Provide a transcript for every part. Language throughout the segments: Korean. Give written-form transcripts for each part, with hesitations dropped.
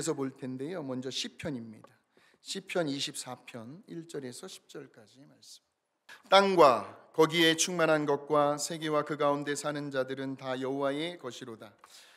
구절에서 볼 텐데요. 먼저 시편입니다. 시편 24편 1절에서 10절까지 말씀. 땅과 거기에 충만한 것과 세계와 그 가운데 사는 자들은 다 여호와의 것이로다.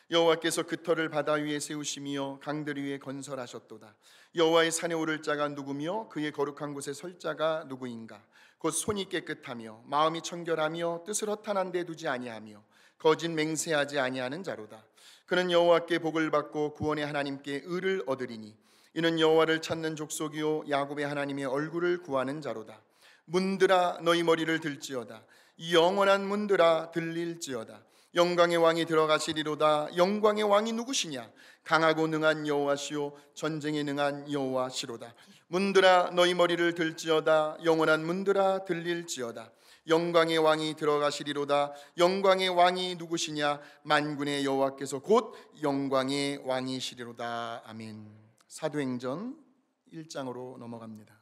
여호와께서 그 터를 바다 위에 세우시며 강들 위에 건설하셨도다. 여호와의 산에 오를 자가 누구며 그의 거룩한 곳에 설 자가 누구인가? 곧 손이 깨끗하며 마음이 청결하며 뜻을 허탄한 데 두지 아니하며 거짓 맹세하지 아니하는 자로다. 그는 여호와께 복을 받고 구원의 하나님께 의를 얻으리니 이는 여호와를 찾는 족속이요 야곱의 하나님의 얼굴을 구하는 자로다. 문들아 너희 머리를 들지어다. 영원한 문들아 들릴지어다. 영광의 왕이 들어가시리로다. 영광의 왕이 누구시냐? 강하고 능한 여호와시요 전쟁에 능한 여호와시로다. 문들아 너희 머리를 들지어다. 영원한 문들아 들릴지어다. 영광의 왕이 들어가시리로다. 영광의 왕이 누구시냐? 만군의 여호와께서 곧 영광의 왕이시리로다. 아멘. 사도행전 1장으로 넘어갑니다.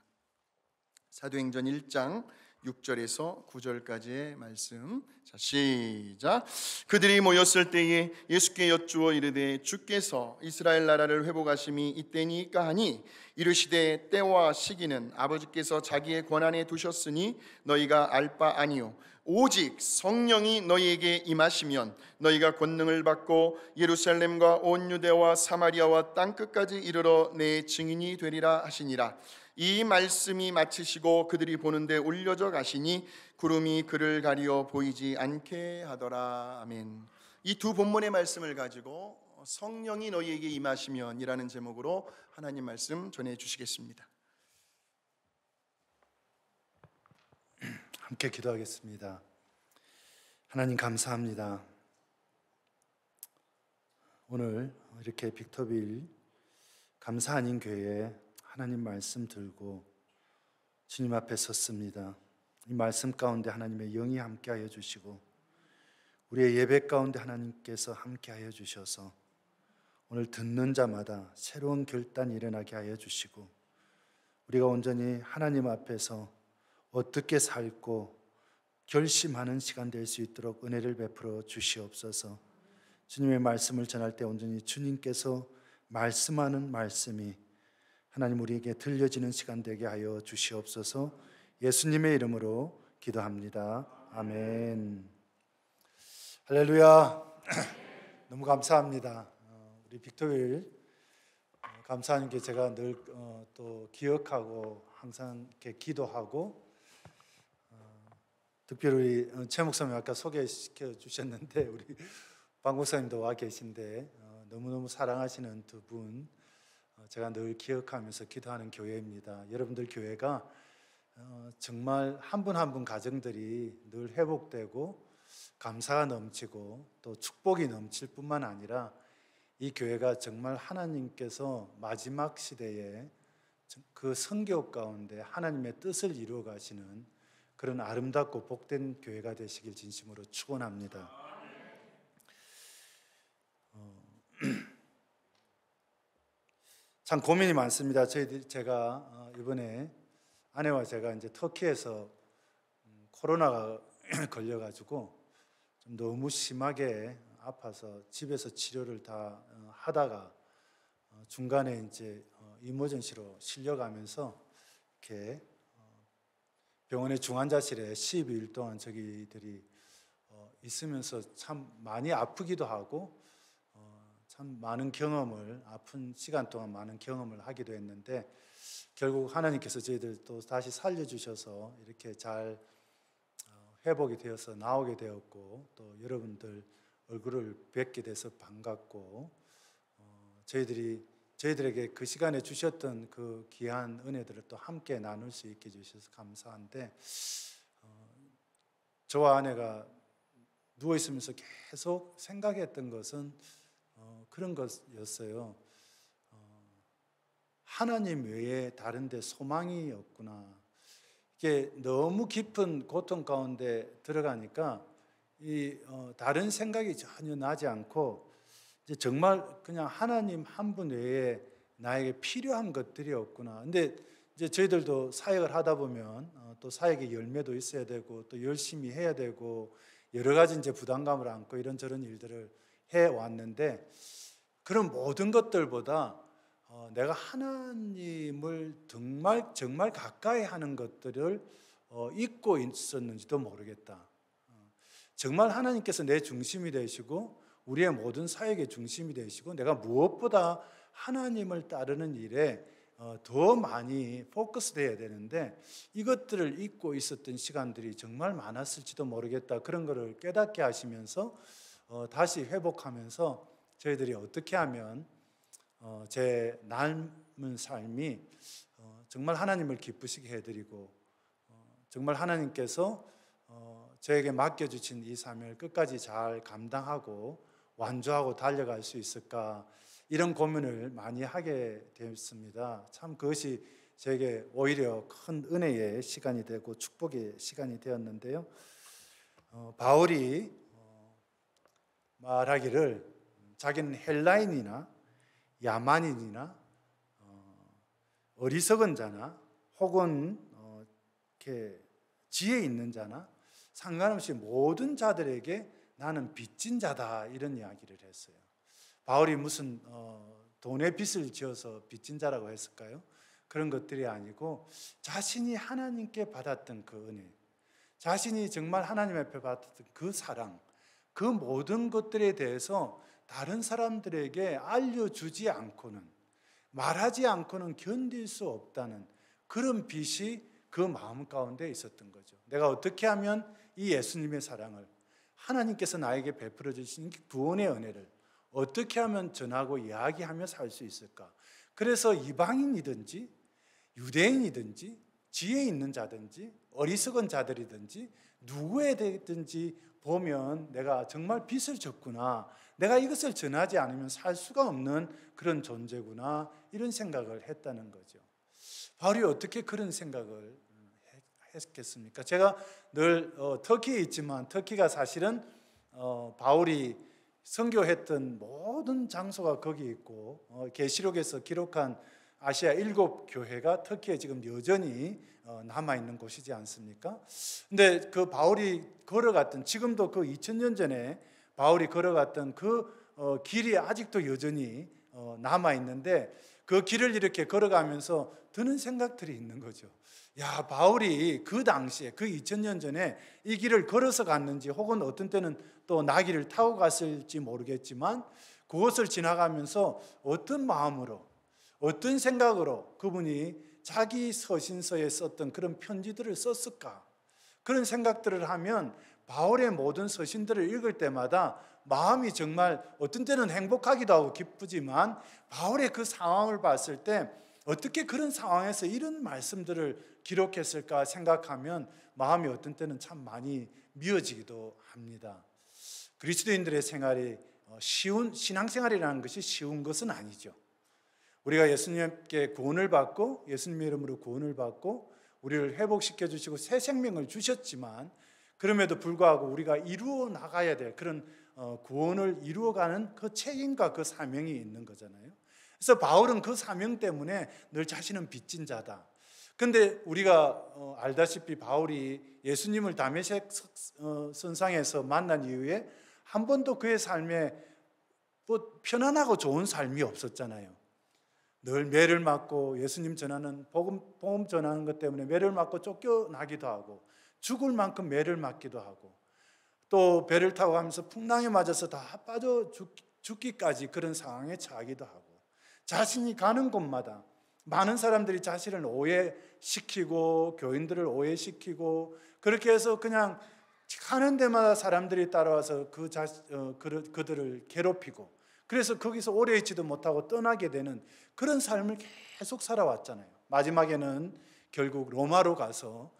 사도행전 1장 6절에서 9절까지의 말씀. 자, 시작. 그들이 모였을 때에 예수께 여쭈어 이르되 주께서 이스라엘 나라를 회복하심이 이때니까 하니 이르시되 때와 시기는 아버지께서 자기의 권한에 두셨으니 너희가 알 바 아니요 오직 성령이 너희에게 임하시면 너희가 권능을 받고 예루살렘과 온 유대와 사마리아와 땅끝까지 이르러 내 증인이 되리라 하시니라. 이 말씀이 마치시고 그들이 보는데 올려져 가시니 구름이 그를 가리어 보이지 않게 하더라. 아멘. 이 두 본문의 말씀을 가지고 성령이 너희에게 임하시면이라는 제목으로 하나님 말씀 전해 주시겠습니다. 함께 기도하겠습니다. 하나님 감사합니다. 오늘 이렇게 빅터빌 감사 아닌 교회에 하나님 말씀 들고 주님 앞에 섰습니다. 이 말씀 가운데 하나님의 영이 함께하여 주시고 우리의 예배 가운데 하나님께서 함께하여 주셔서 오늘 듣는 자마다 새로운 결단이 일어나게 하여 주시고 우리가 온전히 하나님 앞에서 어떻게 살고 결심하는 시간 될 수 있도록 은혜를 베풀어 주시옵소서. 주님의 말씀을 전할 때 온전히 주님께서 말씀하는 말씀이 하나님 우리에게 들려지는 시간 되게 하여 주시옵소서. 예수님의 이름으로 기도합니다. 아멘. 할렐루야. 너무 감사합니다. 우리 빅터빌 감사하는 게 제가 늘 또 기억하고 항상 이렇게 기도하고 특별히 최 목사님 아까 소개시켜 주셨는데 우리 박 목사님도 와 계신데 너무너무 사랑하시는 두 분 제가 늘 기억하면서 기도하는 교회입니다. 여러분들 교회가 정말 한 분 한 분 가정들이 늘 회복되고 감사가 넘치고 또 축복이 넘칠 뿐만 아니라 이 교회가 정말 하나님께서 마지막 시대에 그 성교 가운데 하나님의 뜻을 이루어 가시는 그런 아름답고 복된 교회가 되시길 진심으로 축원합니다. 참 고민이 많습니다. 제가 이번에 아내와 제가 이제 터키에서 코로나가 걸려가지고 좀 너무 심하게 아파서 집에서 치료를 다 하다가 중간에 이제 이머전시로 실려가면서 이렇게 병원의 중환자실에 12일 동안 저기들이 있으면서 참 많이 아프기도 하고 참 많은 경험을 아픈 시간 동안 많은 경험을 하기도 했는데 결국 하나님께서 저희들 또 다시 살려주셔서 이렇게 잘 회복이 되어서 나오게 되었고 또 여러분들 얼굴을 뵙게 돼서 반갑고 저희들에게 그 시간에 주셨던 그 귀한 은혜들을 또 함께 나눌 수 있게 해주셔서 감사한데 저와 아내가 누워있으면서 계속 생각했던 것은 그런 것이었어요. 하나님 외에 다른 데 소망이 없구나. 이게 너무 깊은 고통 가운데 들어가니까 다른 생각이 전혀 나지 않고 이제 정말 그냥 하나님 한 분 외에 나에게 필요한 것들이 없구나. 근데 이제 저희들도 사역을 하다 보면 또 사역의 열매도 있어야 되고 또 열심히 해야 되고 여러 가지 이제 부담감을 안고 이런저런 일들을 해 왔는데 그런 모든 것들보다 내가 하나님을 정말 가까이 하는 것들을 잊고 있었는지도 모르겠다. 정말 하나님께서 내 중심이 되시고 우리의 모든 사역의 중심이 되시고 내가 무엇보다 하나님을 따르는 일에 더 많이 포커스돼야 되는데 이것들을 잊고 있었던 시간들이 정말 많았을지도 모르겠다. 그런 것을 깨닫게 하시면서 다시 회복하면서 저희들이 어떻게 하면 제 남은 삶이 정말 하나님을 기쁘시게 해드리고 정말 하나님께서 저에게 맡겨주신 이 사명을 끝까지 잘 감당하고 완주하고 달려갈 수 있을까, 이런 고민을 많이 하게 되었습니다. 참 그것이 저에게 오히려 큰 은혜의 시간이 되고 축복의 시간이 되었는데요. 바울이 말하기를 자기는 헬라인이나 야만인이나 어리석은 자나 혹은 이렇게 지혜 있는 자나 상관없이 모든 자들에게 나는 빚진 자다, 이런 이야기를 했어요. 바울이 무슨 돈의 빚을 지어서 빚진 자라고 했을까요? 그런 것들이 아니고 자신이 하나님께 받았던 그 은혜, 자신이 정말 하나님 앞에 받았던 그 사랑, 그 모든 것들에 대해서 다른 사람들에게 알려주지 않고는, 말하지 않고는 견딜 수 없다는 그런 빚이 그 마음 가운데 있었던 거죠. 내가 어떻게 하면 이 예수님의 사랑을, 하나님께서 나에게 베풀어 주신 구원의 은혜를 어떻게 하면 전하고 이야기하며 살 수 있을까? 그래서 이방인이든지 유대인이든지 지혜 있는 자든지 어리석은 자들이든지 누구에든지 보면 내가 정말 빚을 졌구나, 내가 이것을 전하지 않으면 살 수가 없는 그런 존재구나, 이런 생각을 했다는 거죠. 바울이 어떻게 그런 생각을 했겠습니까? 제가 늘 터키에 있지만 터키가 사실은 바울이 선교했던 모든 장소가 거기 있고 계시록에서 기록한 아시아 7교회가 터키에 지금 여전히 남아있는 곳이지 않습니까? 근데 그 바울이 걸어갔던, 지금도 그 2000년 전에 바울이 걸어갔던 그 길이 아직도 여전히 남아있는데 그 길을 이렇게 걸어가면서 드는 생각들이 있는 거죠. 야, 바울이 그 당시에 그 2000년 전에 이 길을 걸어서 갔는지 혹은 어떤 때는 또 나귀를 타고 갔을지 모르겠지만 그것을 지나가면서 어떤 마음으로 어떤 생각으로 그분이 자기 서신서에 썼던 그런 편지들을 썼을까? 그런 생각들을 하면 바울의 모든 서신들을 읽을 때마다 마음이 정말 어떤 때는 행복하기도 하고 기쁘지만 바울의 그 상황을 봤을 때 어떻게 그런 상황에서 이런 말씀들을 기록했을까 생각하면 마음이 어떤 때는 참 많이 미어지기도 합니다. 그리스도인들의 생활이 쉬운, 신앙생활이라는 것이 쉬운 것은 아니죠. 우리가 예수님께 구원을 받고 예수님의 이름으로 구원을 받고 우리를 회복시켜 주시고 새 생명을 주셨지만 그럼에도 불구하고 우리가 이루어 나가야 될 그런 구원을 이루어가는 그 책임과 그 사명이 있는 거잖아요. 그래서 바울은 그 사명 때문에 늘 자신은 빚진 자다. 근데 우리가 알다시피 바울이 예수님을 다메섹 선상에서 만난 이후에 한 번도 그의 삶에 뭐 편안하고 좋은 삶이 없었잖아요. 늘 매를 맞고 예수님 전하는 복음 전하는 것 때문에 매를 맞고 쫓겨나기도 하고 죽을 만큼 매를 맞기도 하고 또 배를 타고 가면서 풍랑에 맞아서 다 빠져 죽기까지 그런 상황에 처하기도 하고 자신이 가는 곳마다 많은 사람들이 자신을 오해시키고 교인들을 오해시키고 그렇게 해서 그냥 가는 데마다 사람들이 따라와서 그들을 괴롭히고 그래서 거기서 오래 있지도 못하고 떠나게 되는 그런 삶을 계속 살아왔잖아요. 마지막에는 결국 로마로 가서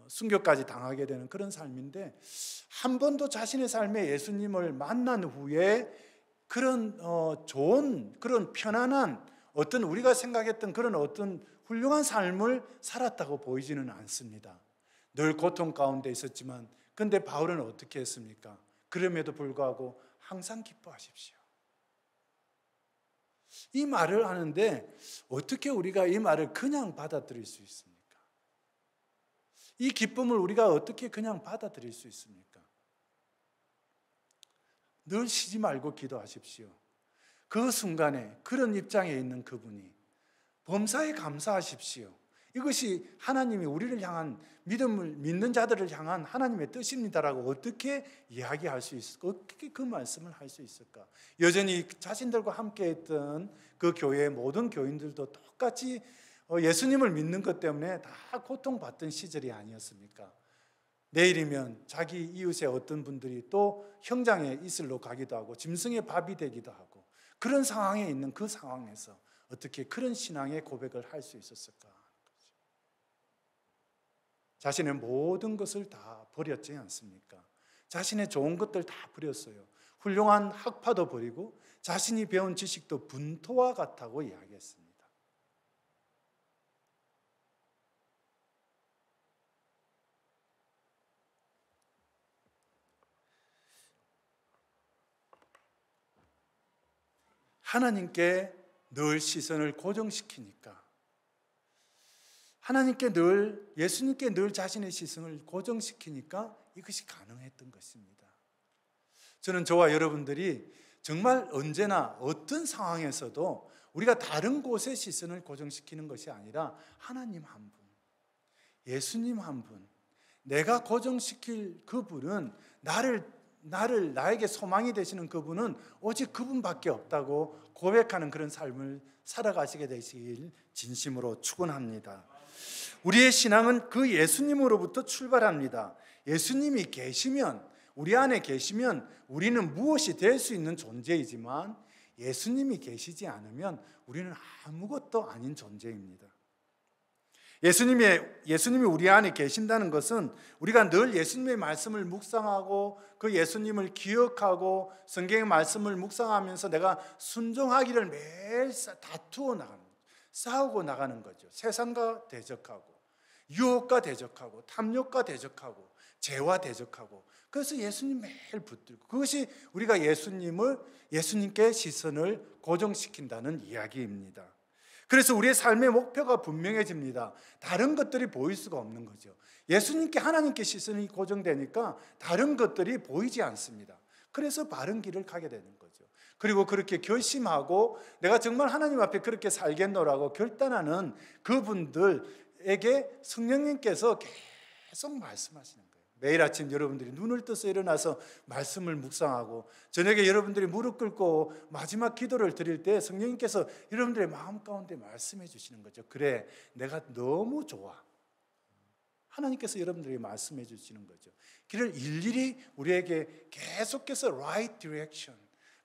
순교까지 당하게 되는 그런 삶인데 한 번도 자신의 삶에 예수님을 만난 후에 그런 좋은 그런 편안한 어떤 우리가 생각했던 그런 어떤 훌륭한 삶을 살았다고 보이지는 않습니다. 늘 고통 가운데 있었지만 근데 바울은 어떻게 했습니까? 그럼에도 불구하고 항상 기뻐하십시오. 이 말을 하는데 어떻게 우리가 이 말을 그냥 받아들일 수 있습니까? 이 기쁨을 우리가 어떻게 그냥 받아들일 수 있습니까? 늘 쉬지 말고 기도하십시오. 그 순간에 그런 입장에 있는 그분이 범사에 감사하십시오. 이것이 하나님이 우리를 향한 믿음을 믿는 자들을 향한 하나님의 뜻입니다라고 어떻게 이야기할 수 있을까? 어떻게 그 말씀을 할 수 있을까? 여전히 자신들과 함께 했던 그 교회의 모든 교인들도 똑같이 예수님을 믿는 것 때문에 다 고통받던 시절이 아니었습니까? 내일이면 자기 이웃의 어떤 분들이 또 형장에 이슬로 가기도 하고 짐승의 밥이 되기도 하고, 그런 상황에 있는 그 상황에서 어떻게 그런 신앙의 고백을 할 수 있었을까? 자신의 모든 것을 다 버렸지 않습니까? 자신의 좋은 것들 다 버렸어요. 훌륭한 학파도 버리고 자신이 배운 지식도 분토와 같다고 이야기했습니다. 하나님께 늘 시선을 고정시키니까, 하나님께 늘, 예수님께 늘 자신의 시선을 고정시키니까 이것이 가능했던 것입니다. 저는 저와 여러분들이 정말 언제나 어떤 상황에서도 우리가 다른 곳에 시선을 고정시키는 것이 아니라 하나님 한 분, 예수님 한 분, 내가 고정시킬 그분은 나에게 소망이 되시는 그분은 오직 그분밖에 없다고 고백하는 그런 삶을 살아가시게 되시길 진심으로 축원합니다. 우리의 신앙은 그 예수님으로부터 출발합니다. 예수님이 계시면, 우리 안에 계시면 우리는 무엇이 될 수 있는 존재이지만, 예수님이 계시지 않으면 우리는 아무것도 아닌 존재입니다. 예수님이 우리 안에 계신다는 것은 우리가 늘 예수님의 말씀을 묵상하고 그 예수님을 기억하고 성경의 말씀을 묵상하면서 내가 순종하기를 매일 다투어 나가는 거죠. 싸우고 나가는 거죠. 세상과 대적하고 유혹과 대적하고 탐욕과 대적하고 죄와 대적하고, 그래서 예수님 매일 붙들고, 그것이 우리가 예수님께 시선을 고정시킨다는 이야기입니다. 그래서 우리의 삶의 목표가 분명해집니다. 다른 것들이 보일 수가 없는 거죠. 예수님께, 하나님께 시선이 고정되니까 다른 것들이 보이지 않습니다. 그래서 바른 길을 가게 되는 거죠. 그리고 그렇게 결심하고 내가 정말 하나님 앞에 그렇게 살겠노라고 결단하는 그분들에게 성령님께서 계속 말씀하시는 거예요. 매일 아침 여러분들이 눈을 떠서 일어나서 말씀을 묵상하고, 저녁에 여러분들이 무릎 꿇고 마지막 기도를 드릴 때 성령님께서 여러분들의 마음 가운데 말씀해 주시는 거죠. 그래, 내가 너무 좋아. 하나님께서 여러분들에게 말씀해 주시는 거죠. 길을 일일이 우리에게 계속해서 right direction,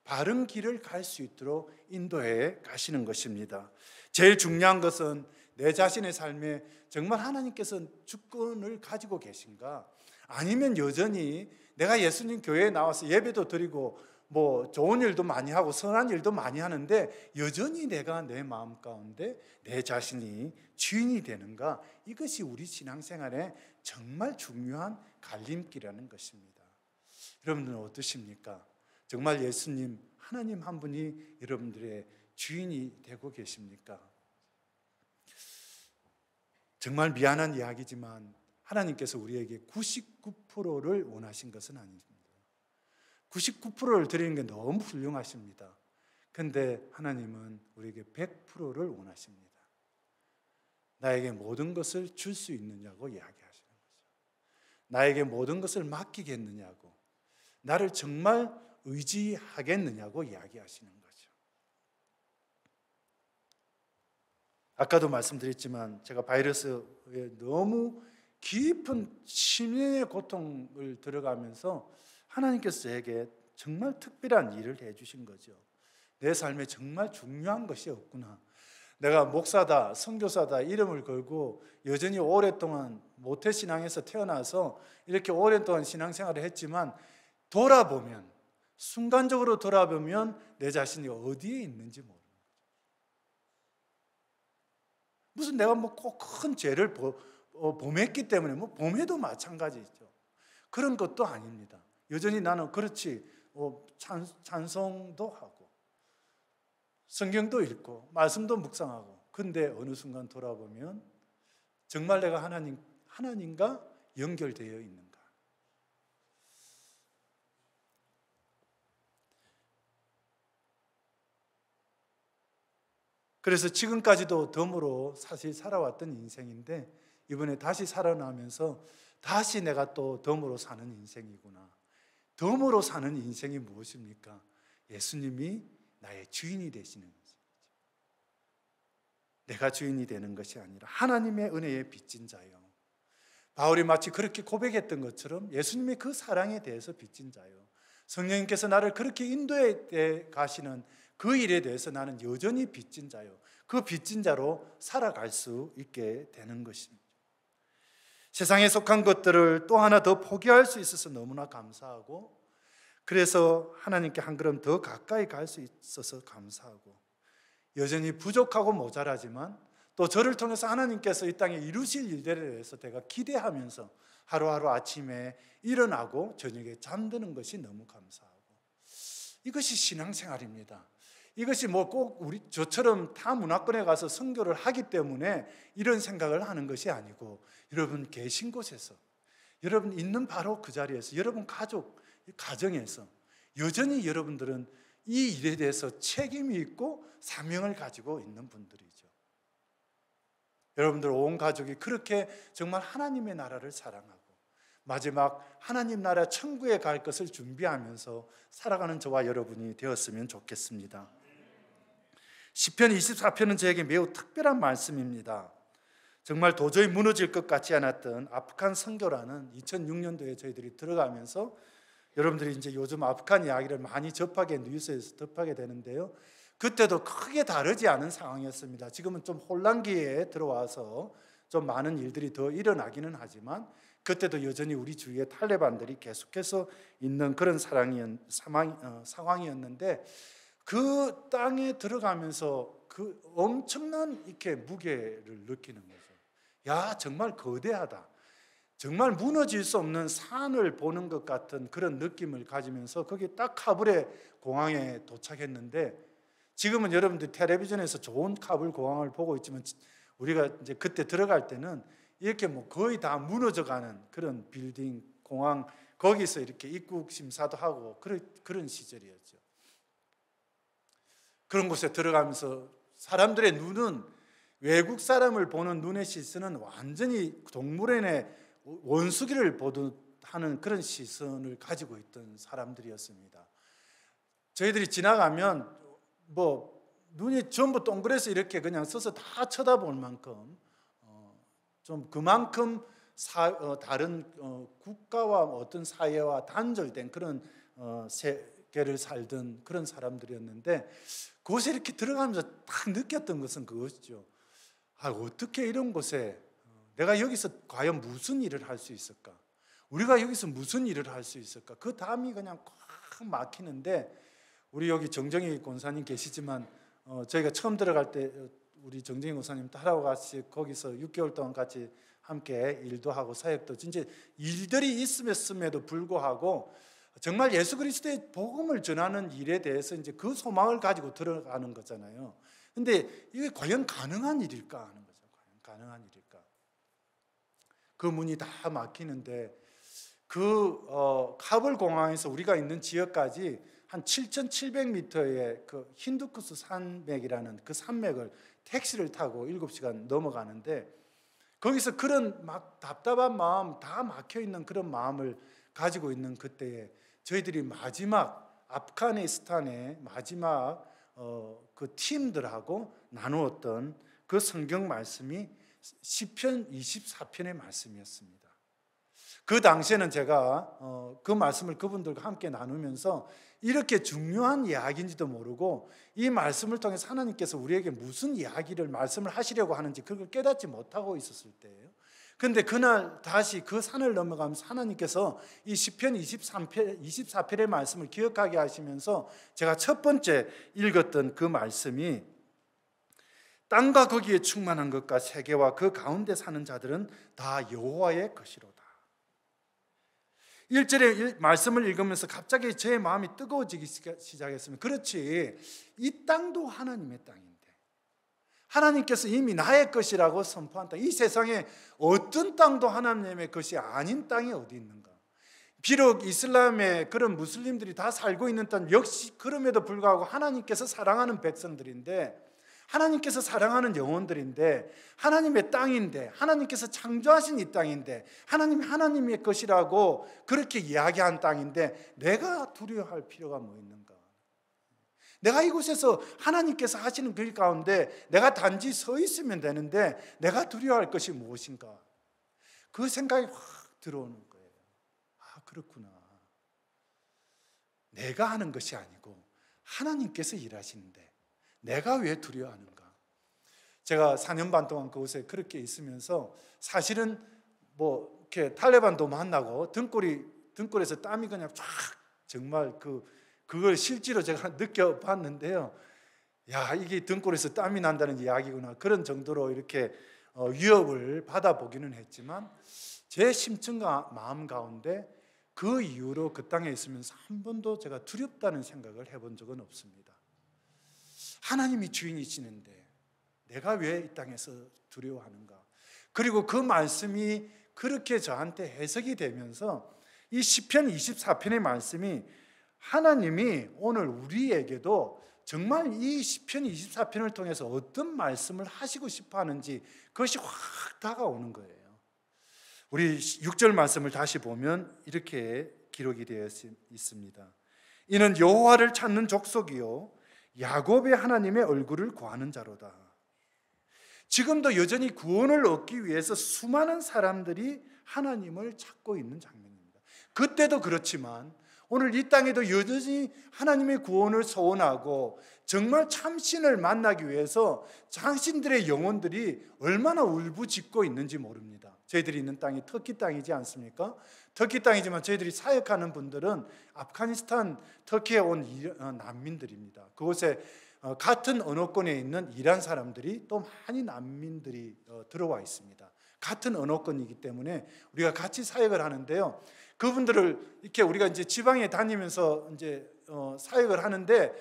바른 길을 갈 수 있도록 인도해 가시는 것입니다. 제일 중요한 것은 내 자신의 삶에 정말 하나님께서 주권을 가지고 계신가? 아니면 여전히 내가 예수님 교회에 나와서 예배도 드리고 뭐 좋은 일도 많이 하고 선한 일도 많이 하는데 여전히 내가 내 마음 가운데 내 자신이 주인이 되는가? 이것이 우리 신앙생활에 정말 중요한 갈림길이라는 것입니다. 여러분들은 어떠십니까? 정말 예수님, 하나님 한 분이 여러분들의 주인이 되고 계십니까? 정말 미안한 이야기지만 하나님께서 우리에게 99%를 원하신 것은 아닙니다. 99%를 드리는 게 너무 훌륭하십니다. 그런데 하나님은 우리에게 100%를 원하십니다. 나에게 모든 것을 줄 수 있느냐고 이야기하시는 거죠. 나에게 모든 것을 맡기겠느냐고, 나를 정말 의지하겠느냐고 이야기하시는 거죠. 아까도 말씀드렸지만 제가 바이러스에 너무 깊은 심령의 고통을 들어가면서 하나님께서 저에게 정말 특별한 일을 해주신 거죠. 내 삶에 정말 중요한 것이 없구나. 내가 목사다, 선교사다 이름을 걸고 여전히 오랫동안 모태신앙에서 태어나서 이렇게 오랫동안 신앙생활을 했지만 돌아보면, 순간적으로 돌아보면 내 자신이 어디에 있는지 모르는 거죠. 무슨 내가 뭐 꼭 큰 죄를 범했기 때문에, 뭐 범해도 마찬가지죠. 그런 것도 아닙니다. 여전히 나는 그렇지, 찬송도 하고 성경도 읽고 말씀도 묵상하고, 근데 어느 순간 돌아보면 정말 내가 하나님과 연결되어 있는가? 그래서 지금까지도 덤으로 사실 살아왔던 인생인데 이번에 다시 살아나면서 다시 내가 또 덤으로 사는 인생이구나. 덤으로 사는 인생이 무엇입니까? 예수님이 나의 주인이 되시는 거죠. 내가 주인이 되는 것이 아니라 하나님의 은혜에 빚진 자요. 바울이 마치 그렇게 고백했던 것처럼 예수님의 그 사랑에 대해서 빚진 자요. 성령님께서 나를 그렇게 인도해 가시는 그 일에 대해서 나는 여전히 빚진 자요. 그 빚진 자로 살아갈 수 있게 되는 것입니다. 세상에 속한 것들을 또 하나 더 포기할 수 있어서 너무나 감사하고, 그래서 하나님께 한 걸음 더 가까이 갈 수 있어서 감사하고, 여전히 부족하고 모자라지만 또 저를 통해서 하나님께서 이 땅에 이루실 일들에 대해서 내가 기대하면서 하루하루 아침에 일어나고 저녁에 잠드는 것이 너무 감사하고, 이것이 신앙생활입니다. 이것이 뭐 꼭 우리 저처럼 타 문화권에 가서 선교를 하기 때문에 이런 생각을 하는 것이 아니고, 여러분 계신 곳에서, 여러분 있는 바로 그 자리에서, 여러분 가족, 가정에서 여전히 여러분들은 이 일에 대해서 책임이 있고 사명을 가지고 있는 분들이죠. 여러분들 온 가족이 그렇게 정말 하나님의 나라를 사랑하고 마지막 하나님 나라 천국에 갈 것을 준비하면서 살아가는 저와 여러분이 되었으면 좋겠습니다. 시편 24편은 저에게 매우 특별한 말씀입니다. 정말 도저히 무너질 것 같지 않았던 아프간 선교라는 2006년도에 저희들이 들어가면서, 여러분들이 이제 요즘 아프간 이야기를 많이 접하게, 뉴스에서 접하게 되는데요, 그때도 크게 다르지 않은 상황이었습니다. 지금은 좀 혼란기에 들어와서 좀 많은 일들이 더 일어나기는 하지만 그때도 여전히 우리 주위에 탈레반들이 계속해서 있는 그런 상황이었는데, 그 땅에 들어가면서 그 엄청난 이렇게 무게를 느끼는 거죠. 야, 정말 거대하다. 정말 무너질 수 없는 산을 보는 것 같은 그런 느낌을 가지면서 거기 딱 카불의 공항에 도착했는데, 지금은 여러분들 텔레비전에서 좋은 카불 공항을 보고 있지만 우리가 이제 그때 들어갈 때는 이렇게 뭐 거의 다 무너져가는 그런 빌딩, 공항, 거기서 이렇게 입국 심사도 하고 그런 시절이었죠. 그런 곳에 들어가면서 사람들의 눈은, 외국 사람을 보는 눈의 시선은 완전히 동물원의 원숭이를 보듯 하는 그런 시선을 가지고 있던 사람들이었습니다. 저희들이 지나가면 뭐 눈이 전부 동그래서 이렇게 그냥 서서 다 쳐다볼 만큼 좀 그만큼 다른 국가와 어떤 사회와 단절된 그런 세계를 살던 그런 사람들이었는데, 그곳에 이렇게 들어가면서 딱 느꼈던 것은 그것이죠. 어떻게 이런 곳에 내가 여기서 과연 무슨 일을 할 수 있을까? 우리가 여기서 무슨 일을 할 수 있을까? 그 담이 그냥 꽉 막히는데, 우리 여기 정정희 권사님 계시지만 저희가 처음 들어갈 때 우리 정정희 권사님 딸하고 같이 거기서 6개월 동안 같이 함께 일도 하고 사역도, 진짜 일들이 있음에도 불구하고 정말 예수 그리스도의 복음을 전하는 일에 대해서 이제 그 소망을 가지고 들어가는 거잖아요. 근데 이게 과연 가능한 일일까 하는 거죠. 과연 가능한 일일까? 그 문이 다 막히는데, 그 카불 공항에서 우리가 있는 지역까지 한 7,700m의 그 힌두쿠스 산맥이라는 그 산맥을 택시를 타고 7시간 넘어가는데, 거기서 그런 막 답답한 마음, 다 막혀 있는 그런 마음을 가지고 있는 그때에 저희들이 마지막 아프가니스탄의 마지막 그 팀들하고 나누었던 그 성경 말씀이 시편 24편의 말씀이었습니다. 그 당시에는 제가 그 말씀을 그분들과 함께 나누면서 이렇게 중요한 이야기인지도 모르고, 이 말씀을 통해서 하나님께서 우리에게 무슨 이야기를 말씀을 하시려고 하는지 그걸 깨닫지 못하고 있었을 때예요. 그런데 그날 다시 그 산을 넘어가면서 하나님께서 이 시편 24편의 말씀을 기억하게 하시면서 제가 첫 번째 읽었던 그 말씀이, 땅과 거기에 충만한 것과 세계와 그 가운데 사는 자들은 다 여호와의 것이로다. 1절의 말씀을 읽으면서 갑자기 제 마음이 뜨거워지기 시작했습니다. 그렇지, 이 땅도 하나님의 땅인데 하나님께서 이미 나의 것이라고 선포한 땅, 이 세상에 어떤 땅도 하나님의 것이 아닌 땅이 어디 있는가? 비록 이슬람의 그런 무슬림들이 다 살고 있는 땅, 역시 그럼에도 불구하고 하나님께서 사랑하는 백성들인데, 하나님께서 사랑하는 영혼들인데, 하나님의 땅인데, 하나님께서 창조하신 이 땅인데, 하나님의 것이라고 그렇게 이야기한 땅인데 내가 두려워할 필요가 뭐 있는가? 내가 이곳에서 하나님께서 하시는 길 가운데 내가 단지 서 있으면 되는데 내가 두려워할 것이 무엇인가? 그 생각이 확 들어오는 거예요. 아, 그렇구나. 내가 하는 것이 아니고 하나님께서 일하시는데 내가 왜 두려워하는가? 제가 4년 반 동안 그곳에 그렇게 있으면서 사실은 뭐 이렇게 탈레반도 만나고 등골에서 땀이 그냥 쫙, 정말 그걸 실제로 제가 느껴봤는데요. 야, 이게 등골에서 땀이 난다는 이야기구나. 그런 정도로 이렇게 위협을 받아보기는 했지만 제 심층과 마음 가운데 그 이후로 그 땅에 있으면서 한 번도 제가 두렵다는 생각을 해본 적은 없습니다. 하나님이 주인이시는데 내가 왜 이 땅에서 두려워하는가? 그리고 그 말씀이 그렇게 저한테 해석이 되면서 이 시편 24편의 말씀이 하나님이 오늘 우리에게도 정말 이 시편 24편을 통해서 어떤 말씀을 하시고 싶어 하는지 그것이 확 다가오는 거예요. 우리 6절 말씀을 다시 보면 이렇게 기록이 되어 있습니다. 이는 여호와를 찾는 족속이요 야곱의 하나님의 얼굴을 구하는 자로다. 지금도 여전히 구원을 얻기 위해서 수많은 사람들이 하나님을 찾고 있는 장면입니다. 그때도 그렇지만 오늘 이 땅에도 여전히 하나님의 구원을 소원하고 정말 참신을 만나기 위해서 자신들의 영혼들이 얼마나 울부짖고 있는지 모릅니다. 저희들이 있는 땅이 터키 땅이지 않습니까? 터키 땅이지만 저희들이 사역하는 분들은 아프가니스탄, 터키에 온 난민들입니다. 그곳에 같은 언어권에 있는 이란 사람들이 또 많이 난민들이 들어와 있습니다. 같은 언어권이기 때문에 우리가 같이 사역을 하는데요. 그분들을 이렇게 우리가 이제 지방에 다니면서 이제 사역을 하는데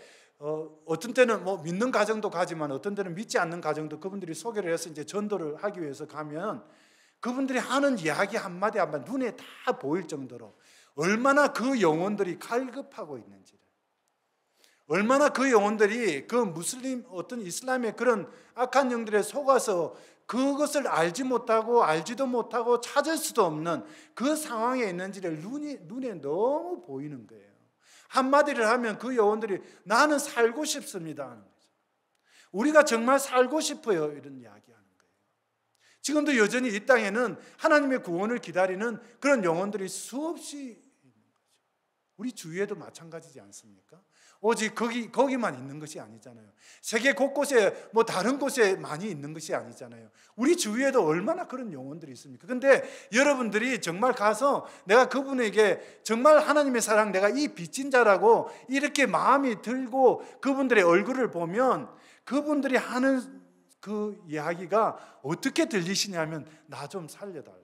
어떤 때는 뭐 믿는 가정도 가지만 어떤 때는 믿지 않는 가정도 그분들이 소개를 해서 이제 전도를 하기 위해서 가면 그분들이 하는 이야기 한마디 한마디 눈에 다 보일 정도로 얼마나 그 영혼들이 갈급하고 있는지를, 얼마나 그 영혼들이 그 무슬림 어떤 이슬람의 그런 악한 영들에 속아서 그것을 알지 못하고 알지도 못하고 찾을 수도 없는 그 상황에 있는지를 눈에 너무 보이는 거예요. 한마디를 하면 그 영혼들이 나는 살고 싶습니다 하는 거죠. 우리가 정말 살고 싶어요 이런 이야기하는 거예요. 지금도 여전히 이 땅에는 하나님의 구원을 기다리는 그런 영혼들이 수없이 있는 거죠. 우리 주위에도 마찬가지지 않습니까? 오직 거기만 있는 것이 아니잖아요. 세계 곳곳에 뭐 다른 곳에 많이 있는 것이 아니잖아요. 우리 주위에도 얼마나 그런 영혼들이 있습니까? 근데 여러분들이 정말 가서 내가 그분에게 정말 하나님의 사랑, 내가 이 빚진 자라고 이렇게 마음이 들고 그분들의 얼굴을 보면 그분들이 하는 그 이야기가 어떻게 들리시냐면 나 좀 살려달라.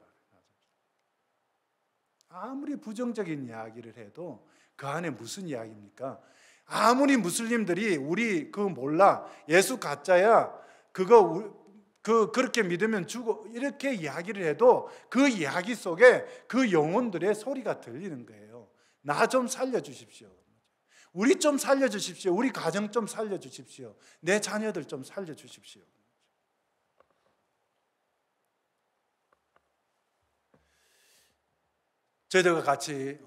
아무리 부정적인 이야기를 해도 그 안에 무슨 이야기입니까? 아무리 무슬림들이 우리 그거 몰라, 예수 가짜야, 그렇게 믿으면 죽어, 이렇게 이야기를 해도 그 이야기 속에 그 영혼들의 소리가 들리는 거예요. 나 좀 살려주십시오. 우리 좀 살려주십시오. 우리 가정 좀 살려주십시오. 내 자녀들 좀 살려주십시오. 저희들과 같이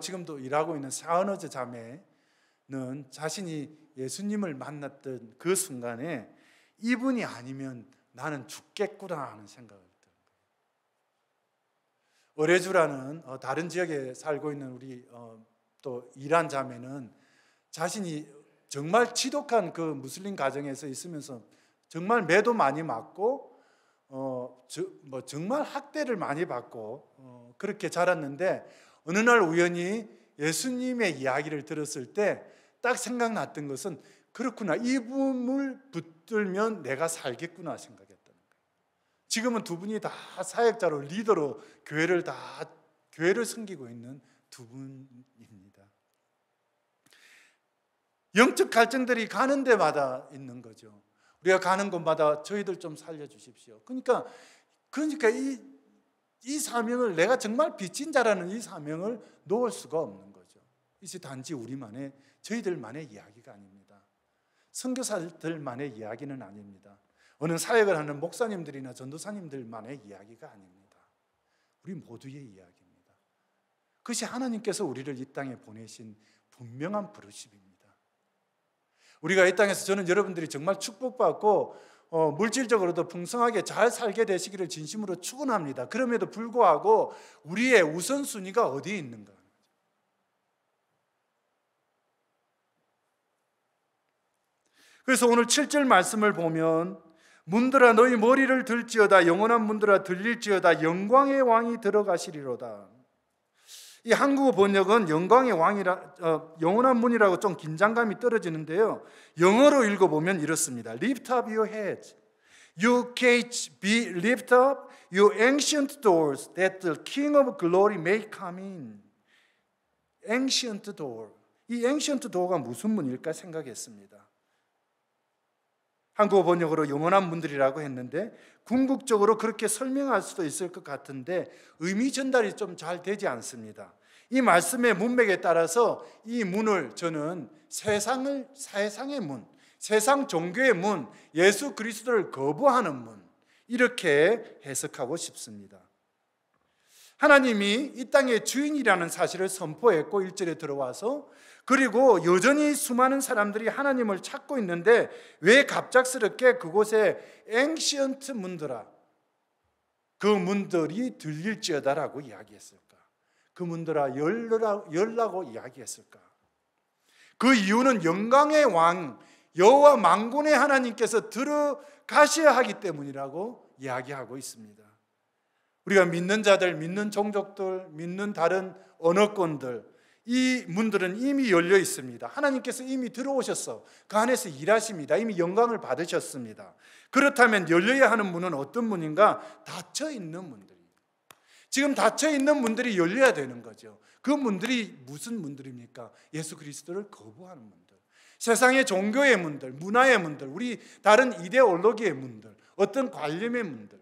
지금도 일하고 있는 사은어제 자매는 자신이 예수님을 만났던 그 순간에 이분이 아니면 나는 죽겠구나 하는 생각을 들은 거예요. 어레주라는 다른 지역에 살고 있는 우리 또 이란 자매는 자신이 정말 지독한 그 무슬림 가정에서 있으면서 정말 매도 많이 맞고 정말 학대를 많이 받고 그렇게 자랐는데 어느 날 우연히 예수님의 이야기를 들었을 때 딱 생각났던 것은 그렇구나, 이분을 붙들면 내가 살겠구나 생각했다는 거예요. 지금은 두 분이 다 사역자로 리더로 교회를 섬기고 있는 두 분입니다. 영적 갈증들이 가는 데마다 있는 거죠. 우리가 가는 곳마다 저희들 좀 살려주십시오. 그러니까 이 사명을, 내가 정말 빚진 자라는 이 사명을 놓을 수가 없는 거죠. 이제 단지 저희들만의 이야기가 아닙니다. 선교사들만의 이야기는 아닙니다. 어느 사역을 하는 목사님들이나 전도사님들만의 이야기가 아닙니다. 우리 모두의 이야기입니다. 그것이 하나님께서 우리를 이 땅에 보내신 분명한 부르심입니다. 우리가 이 땅에서 저는 여러분들이 정말 축복받고 물질적으로도 풍성하게 잘 살게 되시기를 진심으로 축원합니다. 그럼에도 불구하고 우리의 우선순위가 어디에 있는가? 그래서 오늘 7절 말씀을 보면 문들아 너희 머리를 들지어다 영원한 문들아 들릴지어다 영광의 왕이 들어가시리로다. 이 한국어 번역은 영광의 왕이라 영원한 문이라고 좀 긴장감이 떨어지는데요. 영어로 읽어보면 이렇습니다. Lift up your heads, you gates be lift up, you ancient doors, that the King of glory may come in. Ancient door. 이 ancient door가 무슨 문일까 생각했습니다. 한국어 번역으로 영원한 문들이라고 했는데 궁극적으로 그렇게 설명할 수도 있을 것 같은데 의미 전달이 좀 잘 되지 않습니다. 이 말씀의 문맥에 따라서 이 문을 저는 세상의 문, 세상 종교의 문, 예수 그리스도를 거부하는 문 이렇게 해석하고 싶습니다. 하나님이 이 땅의 주인이라는 사실을 선포했고 1절에 들어와서 그리고 여전히 수많은 사람들이 하나님을 찾고 있는데 왜 갑작스럽게 그곳에 ancient 문들아 그 문들이 들릴지어다라고 이야기했을까? 그 문들아 열라고 이야기했을까? 그 이유는 영광의 왕 여호와 만군의 하나님께서 들어가셔야 하기 때문이라고 이야기하고 있습니다. 우리가 믿는 자들, 믿는 종족들, 믿는 다른 언어권들 이 문들은 이미 열려 있습니다. 하나님께서 이미 들어오셔서 그 안에서 일하십니다. 이미 영광을 받으셨습니다. 그렇다면 열려야 하는 문은 어떤 문인가? 닫혀 있는 문들입니다. 지금 닫혀 있는 문들이 열려야 되는 거죠. 그 문들이 무슨 문들입니까? 예수 그리스도를 거부하는 문들, 세상의 종교의 문들, 문화의 문들, 우리 다른 이데올로기의 문들, 어떤 관념의 문들,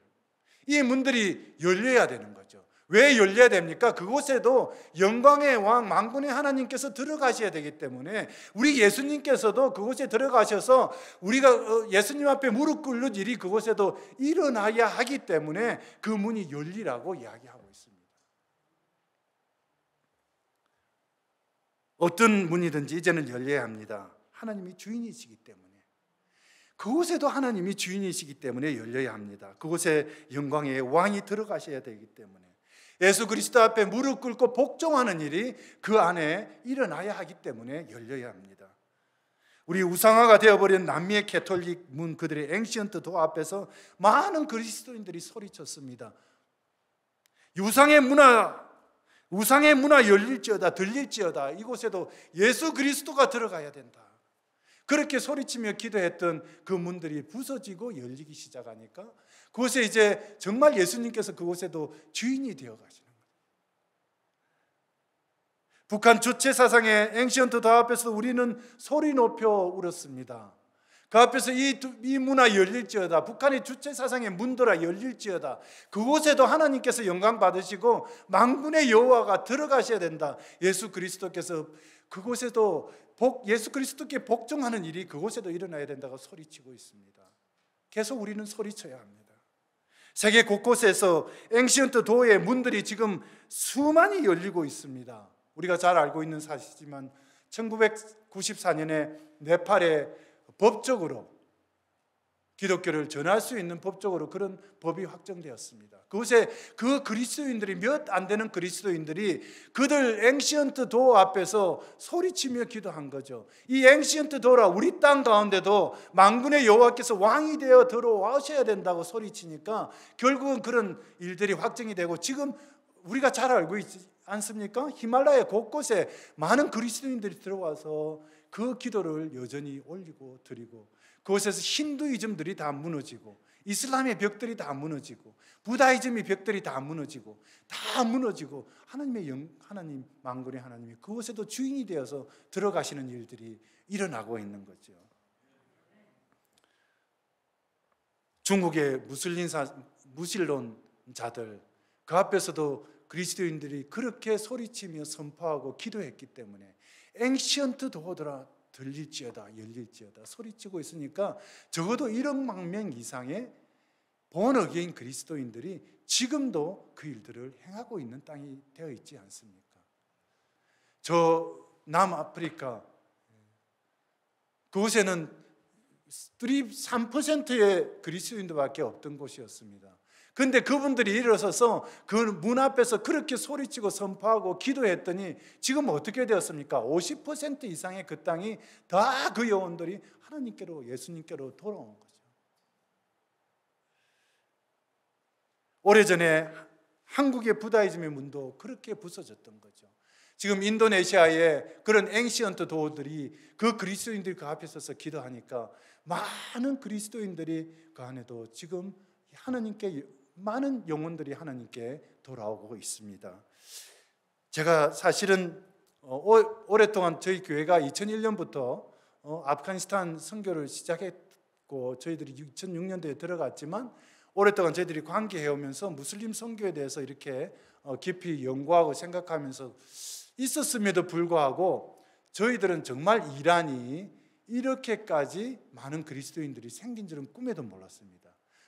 이 문들이 열려야 되는 거죠. 왜 열려야 됩니까? 그곳에도 영광의 왕 만군의 하나님께서 들어가셔야 되기 때문에 우리 예수님께서도 그곳에 들어가셔서 우리가 예수님 앞에 무릎 꿇는 일이 그곳에도 일어나야 하기 때문에 그 문이 열리라고 이야기하고 있습니다. 어떤 문이든지 이제는 열려야 합니다. 하나님이 주인이시기 때문에. 그곳에도 하나님이 주인이시기 때문에 열려야 합니다. 그곳에 영광의 왕이 들어가셔야 되기 때문에 예수 그리스도 앞에 무릎 꿇고 복종하는 일이 그 안에 일어나야 하기 때문에 열려야 합니다. 우리 우상화가 되어버린 남미의 캐톨릭 문 그들의 앵시언트 도 앞에서 많은 그리스도인들이 소리쳤습니다. 우상의 문화 열릴지어다 들릴지어다 이곳에도 예수 그리스도가 들어가야 된다. 그렇게 소리치며 기도했던 그 문들이 부서지고 열리기 시작하니까 그곳에 이제 정말 예수님께서 그곳에도 주인이 되어 가시는 거예요. 북한 주체 사상의 앵시언트 도 앞에서 우리는 소리 높여 울었습니다. 그 앞에서 이 문화 열릴지어다. 북한의 주체 사상의 문들아 열릴지어다. 그곳에도 하나님께서 영광 받으시고 만군의 여호와가 들어가셔야 된다. 예수 그리스도께서 그곳에도 예수 그리스도께 복종하는 일이 그곳에도 일어나야 된다고 소리치고 있습니다. 계속 우리는 소리쳐야 합니다. 세계 곳곳에서 앵시언트 도어의 문들이 지금 수많이 열리고 있습니다. 우리가 잘 알고 있는 사실이지만 1994년에 네팔에 법적으로 기독교를 전할 수 있는 법적으로 그런 법이 확정되었습니다. 그곳에 그 그리스도인들이 몇 안 되는 그리스도인들이 그들 앵시언트 도어 앞에서 소리치며 기도한 거죠. 이 앵시언트 도어라 우리 땅 가운데도 만군의 여호와께서 왕이 되어 들어와셔야 된다고 소리치니까 결국은 그런 일들이 확정이 되고 지금 우리가 잘 알고 있지 않습니까? 히말라야 곳곳에 많은 그리스도인들이 들어와서 그 기도를 여전히 올리고 드리고 그곳에서 힌두이즘들이 다 무너지고 이슬람의 벽들이 다 무너지고 부다이즘의 벽들이 다 무너지고 하나님 만군의 하나님이 그곳에도 주인이 되어서 들어가시는 일들이 일어나고 있는 거죠. 중국의 무신론자들 그 앞에서도 그리스도인들이 그렇게 소리치며 선포하고 기도했기 때문에 앵시언트 도어들아 들릴지어다 열릴지어다 소리치고 있으니까 적어도 1억만 명 이상의 본어게인 그리스도인들이 지금도 그 일들을 행하고 있는 땅이 되어 있지 않습니까? 저 남아프리카 그곳에는 3%의 그리스도인들밖에 없던 곳이었습니다. 그런데 그분들이 일어서서 그 문 앞에서 그렇게 소리치고 선포하고 기도했더니 지금 어떻게 되었습니까? 50% 이상의 그 땅이 다 그 영혼들이 하나님께로 예수님께로 돌아온 거죠. 오래전에 한국의 부다이즘의 문도 그렇게 부서졌던 거죠. 지금 인도네시아의 그런 앵시언트 도어들이 그 그리스도인들이 그 앞에 서서 기도하니까 많은 그리스도인들이 그 안에도 지금 하나님께 많은 영혼들이 하나님께 돌아오고 있습니다. 제가 사실은 오랫동안 저희 교회가 2001년부터 아프가니스탄 선교를 시작했고 저희들이 2006년도에 들어갔지만 오랫동안 저희들이 관계해오면서 무슬림 선교에 대해서 이렇게 깊이 연구하고 생각하면서 있었음에도 불구하고 저희들은 정말 이란이 이렇게까지 많은 그리스도인들이 생긴 줄은 꿈에도 몰랐습니다.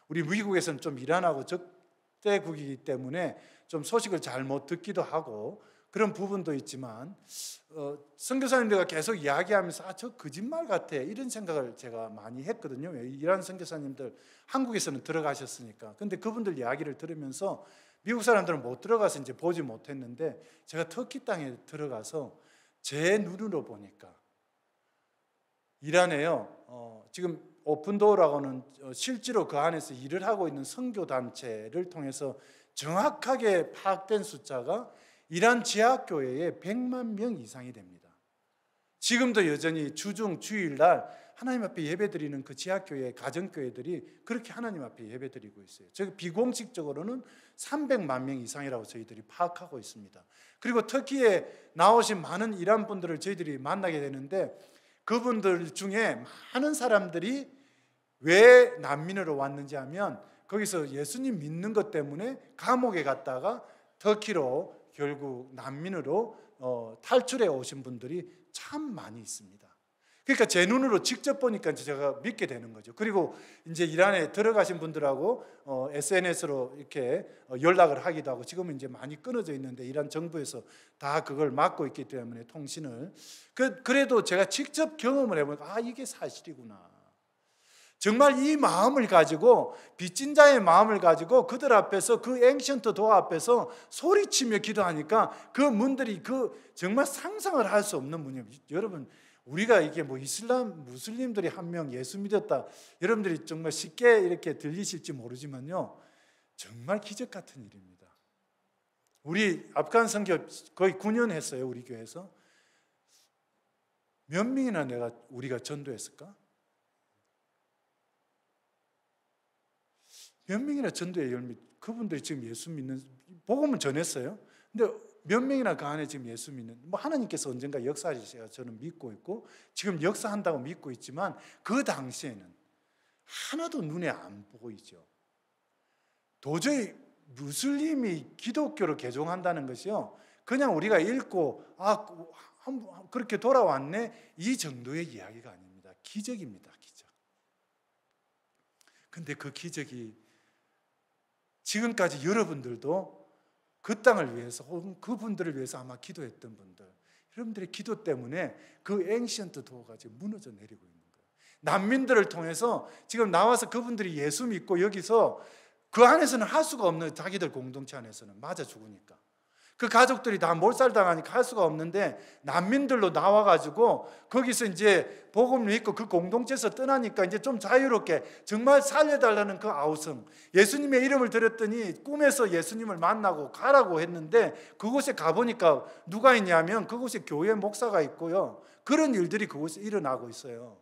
우리 미국에서는 좀 이란하고 적대국이기 때문에 좀 소식을 잘 못 듣기도 하고 그런 부분도 있지만 선교사님들과 계속 이야기하면서 저 거짓말 같아 이런 생각을 제가 많이 했거든요. 이란 선교사님들 한국에서는 들어가셨으니까. 근데 그분들 이야기를 들으면서 미국 사람들은 못 들어가서 이제 보지 못했는데 제가 터키 땅에 들어가서 제 눈으로 보니까 이란에요. 지금 오픈도어라고는 실제로 그 안에서 일을 하고 있는 선교단체를 통해서 정확하게 파악된 숫자가 이란 지하교회에 100만 명 이상이 됩니다. 지금도 여전히 주중 주일날 하나님 앞에 예배드리는 그 지하교회 가정교회들이 그렇게 하나님 앞에 예배드리고 있어요. 즉 비공식적으로는 300만 명 이상이라고 저희들이 파악하고 있습니다. 그리고 터키에 나오신 많은 이란 분들을 저희들이 만나게 되는데 그분들 중에 많은 사람들이 왜 난민으로 왔는지 하면 거기서 예수님 믿는 것 때문에 감옥에 갔다가 터키로 결국 난민으로 탈출해 오신 분들이 참 많이 있습니다. 그러니까 제 눈으로 직접 보니까 제가 믿게 되는 거죠. 그리고 이제 이란에 들어가신 분들하고 SNS로 이렇게 연락을 하기도 하고 지금은 이제 많이 끊어져 있는데 이란 정부에서 다 그걸 막고 있기 때문에 통신을 그래도 제가 직접 경험을 해보니까 이게 사실이구나. 정말 이 마음을 가지고 빚진 자의 마음을 가지고 그들 앞에서 그 앵션트 도어 앞에서 소리치며 기도하니까 그 문들이 정말 상상을 할 수 없는 문이에요. 여러분 우리가 이게 이슬람 무슬림들이 한 명 예수 믿었다 여러분들이 정말 쉽게 이렇게 들리실지 모르지만요 정말 기적 같은 일입니다. 우리 아프간 선교 거의 9년 했어요. 우리 교회에서 몇 명이나 우리가 전도했을까? 몇 명이나 전도의 열매 그분들이 지금 예수 믿는 복음을 전했어요. 근데 몇 명이나 그 안에 지금 예수 믿는 하나님께서 언젠가 역사하시가 저는 믿고 있고 지금 역사한다고 믿고 있지만 그 당시에는 하나도 눈에 안 보이죠. 도저히 무슬림이 기독교로 개종한다는 것이요 그냥 우리가 읽고 그렇게 돌아왔네 이 정도의 이야기가 아닙니다. 기적입니다. 기적. 근데 그 기적이 지금까지 여러분들도 그 땅을 위해서 혹은 그분들을 위해서 아마 기도했던 분들 여러분들의 기도 때문에 그 앵시언트 도어가 지금 무너져 내리고 있는 거예요. 난민들을 통해서 지금 나와서 그분들이 예수 믿고 여기서 그 안에서는 할 수가 없는 자기들 공동체 안에서는 맞아 죽으니까 그 가족들이 다 몰살당하니까 할 수가 없는데 난민들로 나와가지고 거기서 이제 복음을 믿고 그 공동체에서 떠나니까 이제 좀 자유롭게 정말 살려달라는 그 아우성 예수님의 이름을 들었더니 꿈에서 예수님을 만나고 가라고 했는데 그곳에 가보니까 누가 있냐면 그곳에 교회 목사가 있고요 그런 일들이 그곳에 일어나고 있어요.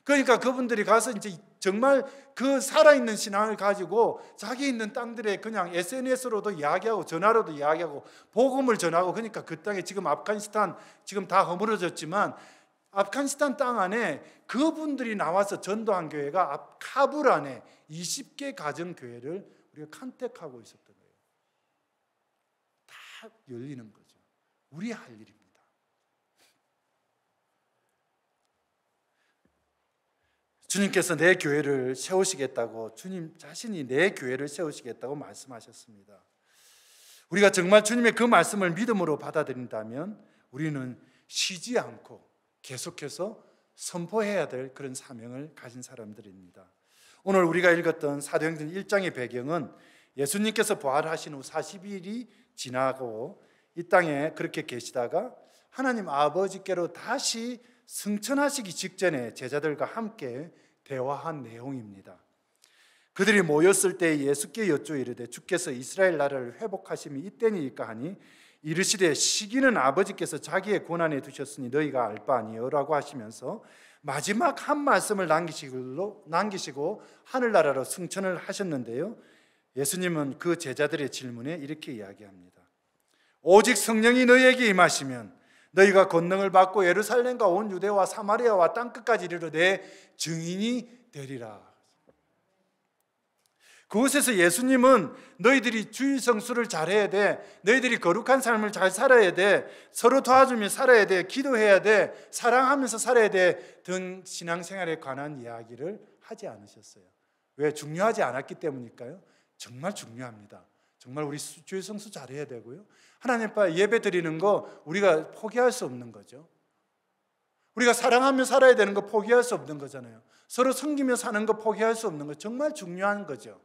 그러니까 그분들이 가서 이제 정말 그 살아있는 신앙을 가지고 자기 있는 땅들에 그냥 SNS로도 이야기하고 전화로도 이야기하고 복음을 전하고 그러니까 그 땅에 지금 아프가니스탄 지금 다 허물어졌지만 아프가니스탄 땅 안에 그분들이 나와서 전도한 교회가 카불 안에 20개 가정교회를 우리가 컨택하고 있었던 거예요. 다 열리는 거죠. 우리 할 일입니다. 주님께서 내 교회를 세우시겠다고, 주님 자신이 내 교회를 세우시겠다고 말씀하셨습니다. 우리가 정말 주님의 그 말씀을 믿음으로 받아들인다면 우리는 쉬지 않고 계속해서 선포해야 될 그런 사명을 가진 사람들입니다. 오늘 우리가 읽었던 사도행전 1장의 배경은 예수님께서 부활하신 후 40일이 지나고 이 땅에 그렇게 계시다가 하나님 아버지께로 다시 승천하시기 직전에 제자들과 함께 대화한 내용입니다. 그들이 모였을 때 예수께 여쭈어 이르되 주께서 이스라엘 나라를 회복하심이 이때니까 하니 이르시되 시기는 아버지께서 자기의 권한에 두셨으니 너희가 알 바 아니요라고 하시면서 마지막 한 말씀을 남기시고 하늘나라로 승천을 하셨는데요, 예수님은 그 제자들의 질문에 이렇게 이야기합니다. 오직 성령이 너희에게 임하시면 너희가 권능을 받고 예루살렘과 온 유대와 사마리아와 땅끝까지 이르러 내 증인이 되리라. 그곳에서 예수님은 너희들이 주의 성수를 잘해야 돼, 너희들이 거룩한 삶을 잘 살아야 돼, 서로 도와주며 살아야 돼, 기도해야 돼, 사랑하면서 살아야 돼 등 신앙생활에 관한 이야기를 하지 않으셨어요. 왜? 중요하지 않았기 때문일까요? 정말 중요합니다. 정말 우리 주의 성수 잘해야 되고요, 하나님 앞에 예배 드리는 거 우리가 포기할 수 없는 거죠. 우리가 사랑하며 살아야 되는 거 포기할 수 없는 거잖아요. 서로 섬기며 사는 거 포기할 수 없는 거 정말 중요한 거죠.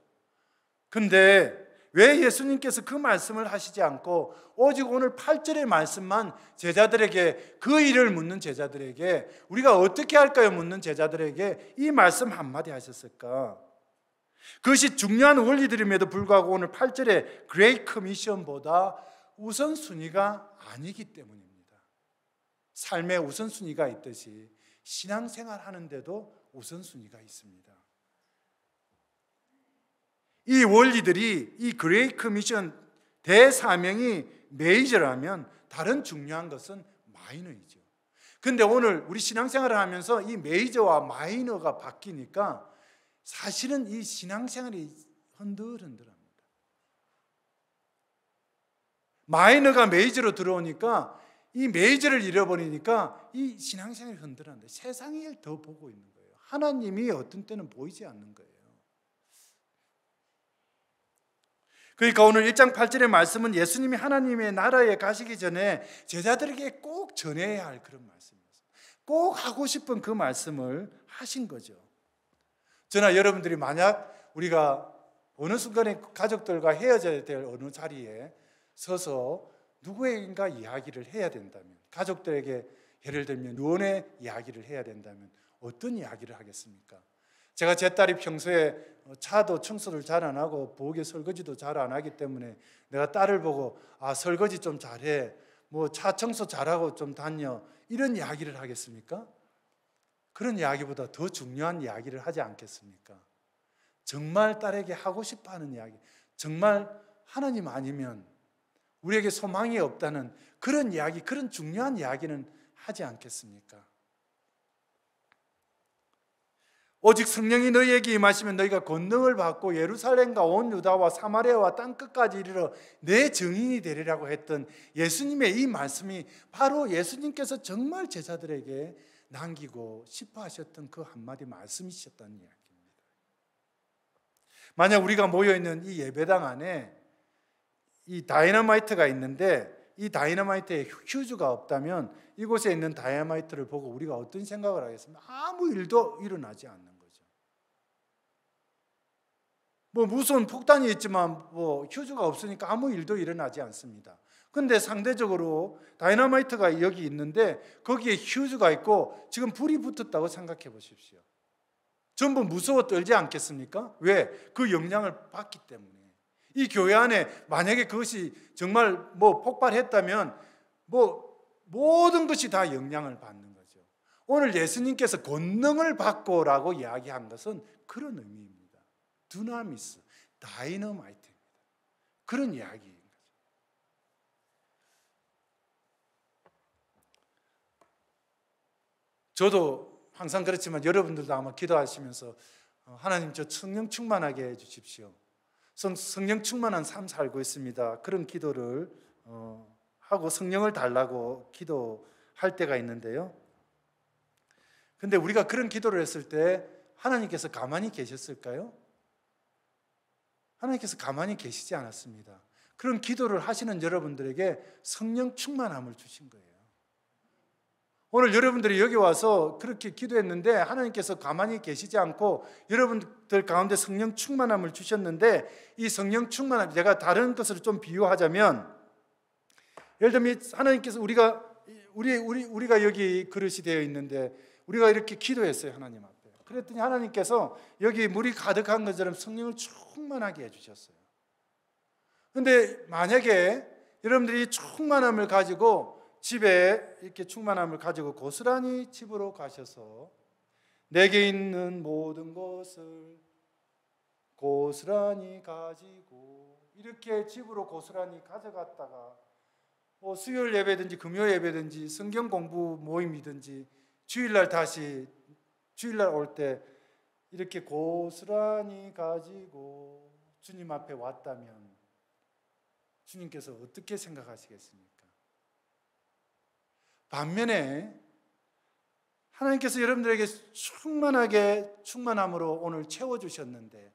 근데 왜 예수님께서 그 말씀을 하시지 않고 오직 오늘 8절의 말씀만 제자들에게, 그 일을 묻는 제자들에게, 우리가 어떻게 할까요? 묻는 제자들에게 이 말씀 한마디 하셨을까? 그것이 중요한 원리들임에도 불구하고 오늘 8절의 Great Commission보다 우선순위가 아니기 때문입니다. 삶의 우선순위가 있듯이 신앙생활 하는데도 우선순위가 있습니다. 이 원리들이, 이 Great Commission 대사명이 메이저라면 다른 중요한 것은 마이너이죠. 그런데 오늘 우리 신앙생활을 하면서 이 메이저와 마이너가 바뀌니까 사실은 이 신앙생활이 흔들흔들합니다. 마이너가 메이저로 들어오니까 이 메이저를 잃어버리니까 이 신앙생활이 흔들한다. 세상의 일 더 보고 있는 거예요. 하나님이 어떤 때는 보이지 않는 거예요. 그러니까 오늘 1장 8절의 말씀은 예수님이 하나님의 나라에 가시기 전에 제자들에게 꼭 전해야 할 그런 말씀이었어요. 꼭 하고 싶은 그 말씀을 하신 거죠. 저나 여러분들이 만약 우리가 어느 순간에 가족들과 헤어져야 될 어느 자리에 서서 누구에게인가 이야기를 해야 된다면, 가족들에게 예를 들면 유언의 이야기를 해야 된다면 어떤 이야기를 하겠습니까? 제가 제 딸이 평소에 차도 청소를 잘 안 하고 부엌에 설거지도 잘 안 하기 때문에 내가 딸을 보고 설거지 좀 잘해, 차 청소 잘하고 좀 다녀, 이런 이야기를 하겠습니까? 그런 이야기보다 더 중요한 이야기를 하지 않겠습니까? 정말 딸에게 하고 싶어하는 이야기, 정말 하나님 아니면 우리에게 소망이 없다는 그런 이야기, 그런 중요한 이야기는 하지 않겠습니까? 오직 성령이 너희에게 임하시면 너희가 권능을 받고 예루살렘과 온 유다와 사마리아와 땅끝까지 이르러 내 증인이 되리라고 했던 예수님의 이 말씀이 바로 예수님께서 정말 제자들에게 남기고 싶어 하셨던 그 한마디 말씀이셨다는 이야기입니다. 만약 우리가 모여있는 이 예배당 안에 이 다이너마이트가 있는데 이 다이너마이트에 휴즈가 없다면 이곳에 있는 다이너마이트를 보고 우리가 어떤 생각을 하겠습니까? 아무 일도 일어나지 않는 거죠. 무슨 폭탄이 있지만 휴즈가 없으니까 아무 일도 일어나지 않습니다. 근데 상대적으로 다이너마이트가 여기 있는데 거기에 휴즈가 있고 지금 불이 붙었다고 생각해 보십시오. 전부 무서워 떨지 않겠습니까? 왜? 그 영향을 받기 때문에. 이 교회 안에 만약에 그것이 정말 폭발했다면 모든 것이 다 영향을 받는 거죠. 오늘 예수님께서 권능을 받고라고 이야기한 것은 그런 의미입니다. 두나미스, 다이너마이트입니다. 그런 이야기인 거죠. 저도 항상 그렇지만 여러분들도 아마 기도하시면서 하나님 저 성령 충만하게 해주십시오. 성령 충만한 삶 살고 있습니다. 그런 기도를 하고 성령을 달라고 기도할 때가 있는데요. 근데 우리가 그런 기도를 했을 때 하나님께서 가만히 계셨을까요? 하나님께서 가만히 계시지 않았습니다. 그런 기도를 하시는 여러분들에게 성령 충만함을 주신 거예요. 오늘 여러분들이 여기 와서 그렇게 기도했는데 하나님께서 가만히 계시지 않고 여러분들 가운데 성령 충만함을 주셨는데, 이 성령 충만함, 제가 다른 것을 좀 비유하자면, 예를 들면 하나님께서 우리가 여기 그릇이 되어 있는데 우리가 이렇게 기도했어요, 하나님 앞에. 그랬더니 하나님께서 여기 물이 가득한 것처럼 성령을 충만하게 해주셨어요. 그런데 만약에 여러분들이 충만함을 가지고 집에 이렇게 충만함을 가지고 고스란히 집으로 가셔서 내게 있는 모든 것을 고스란히 가지고 이렇게 집으로 고스란히 가져갔다가 수요일 예배든지 금요 예배든지 성경 공부 모임이든지 주일날 올 때 이렇게 고스란히 가지고 주님 앞에 왔다면 주님께서 어떻게 생각하시겠습니까? 반면에 하나님께서 여러분들에게 충만함으로 오늘 채워주셨는데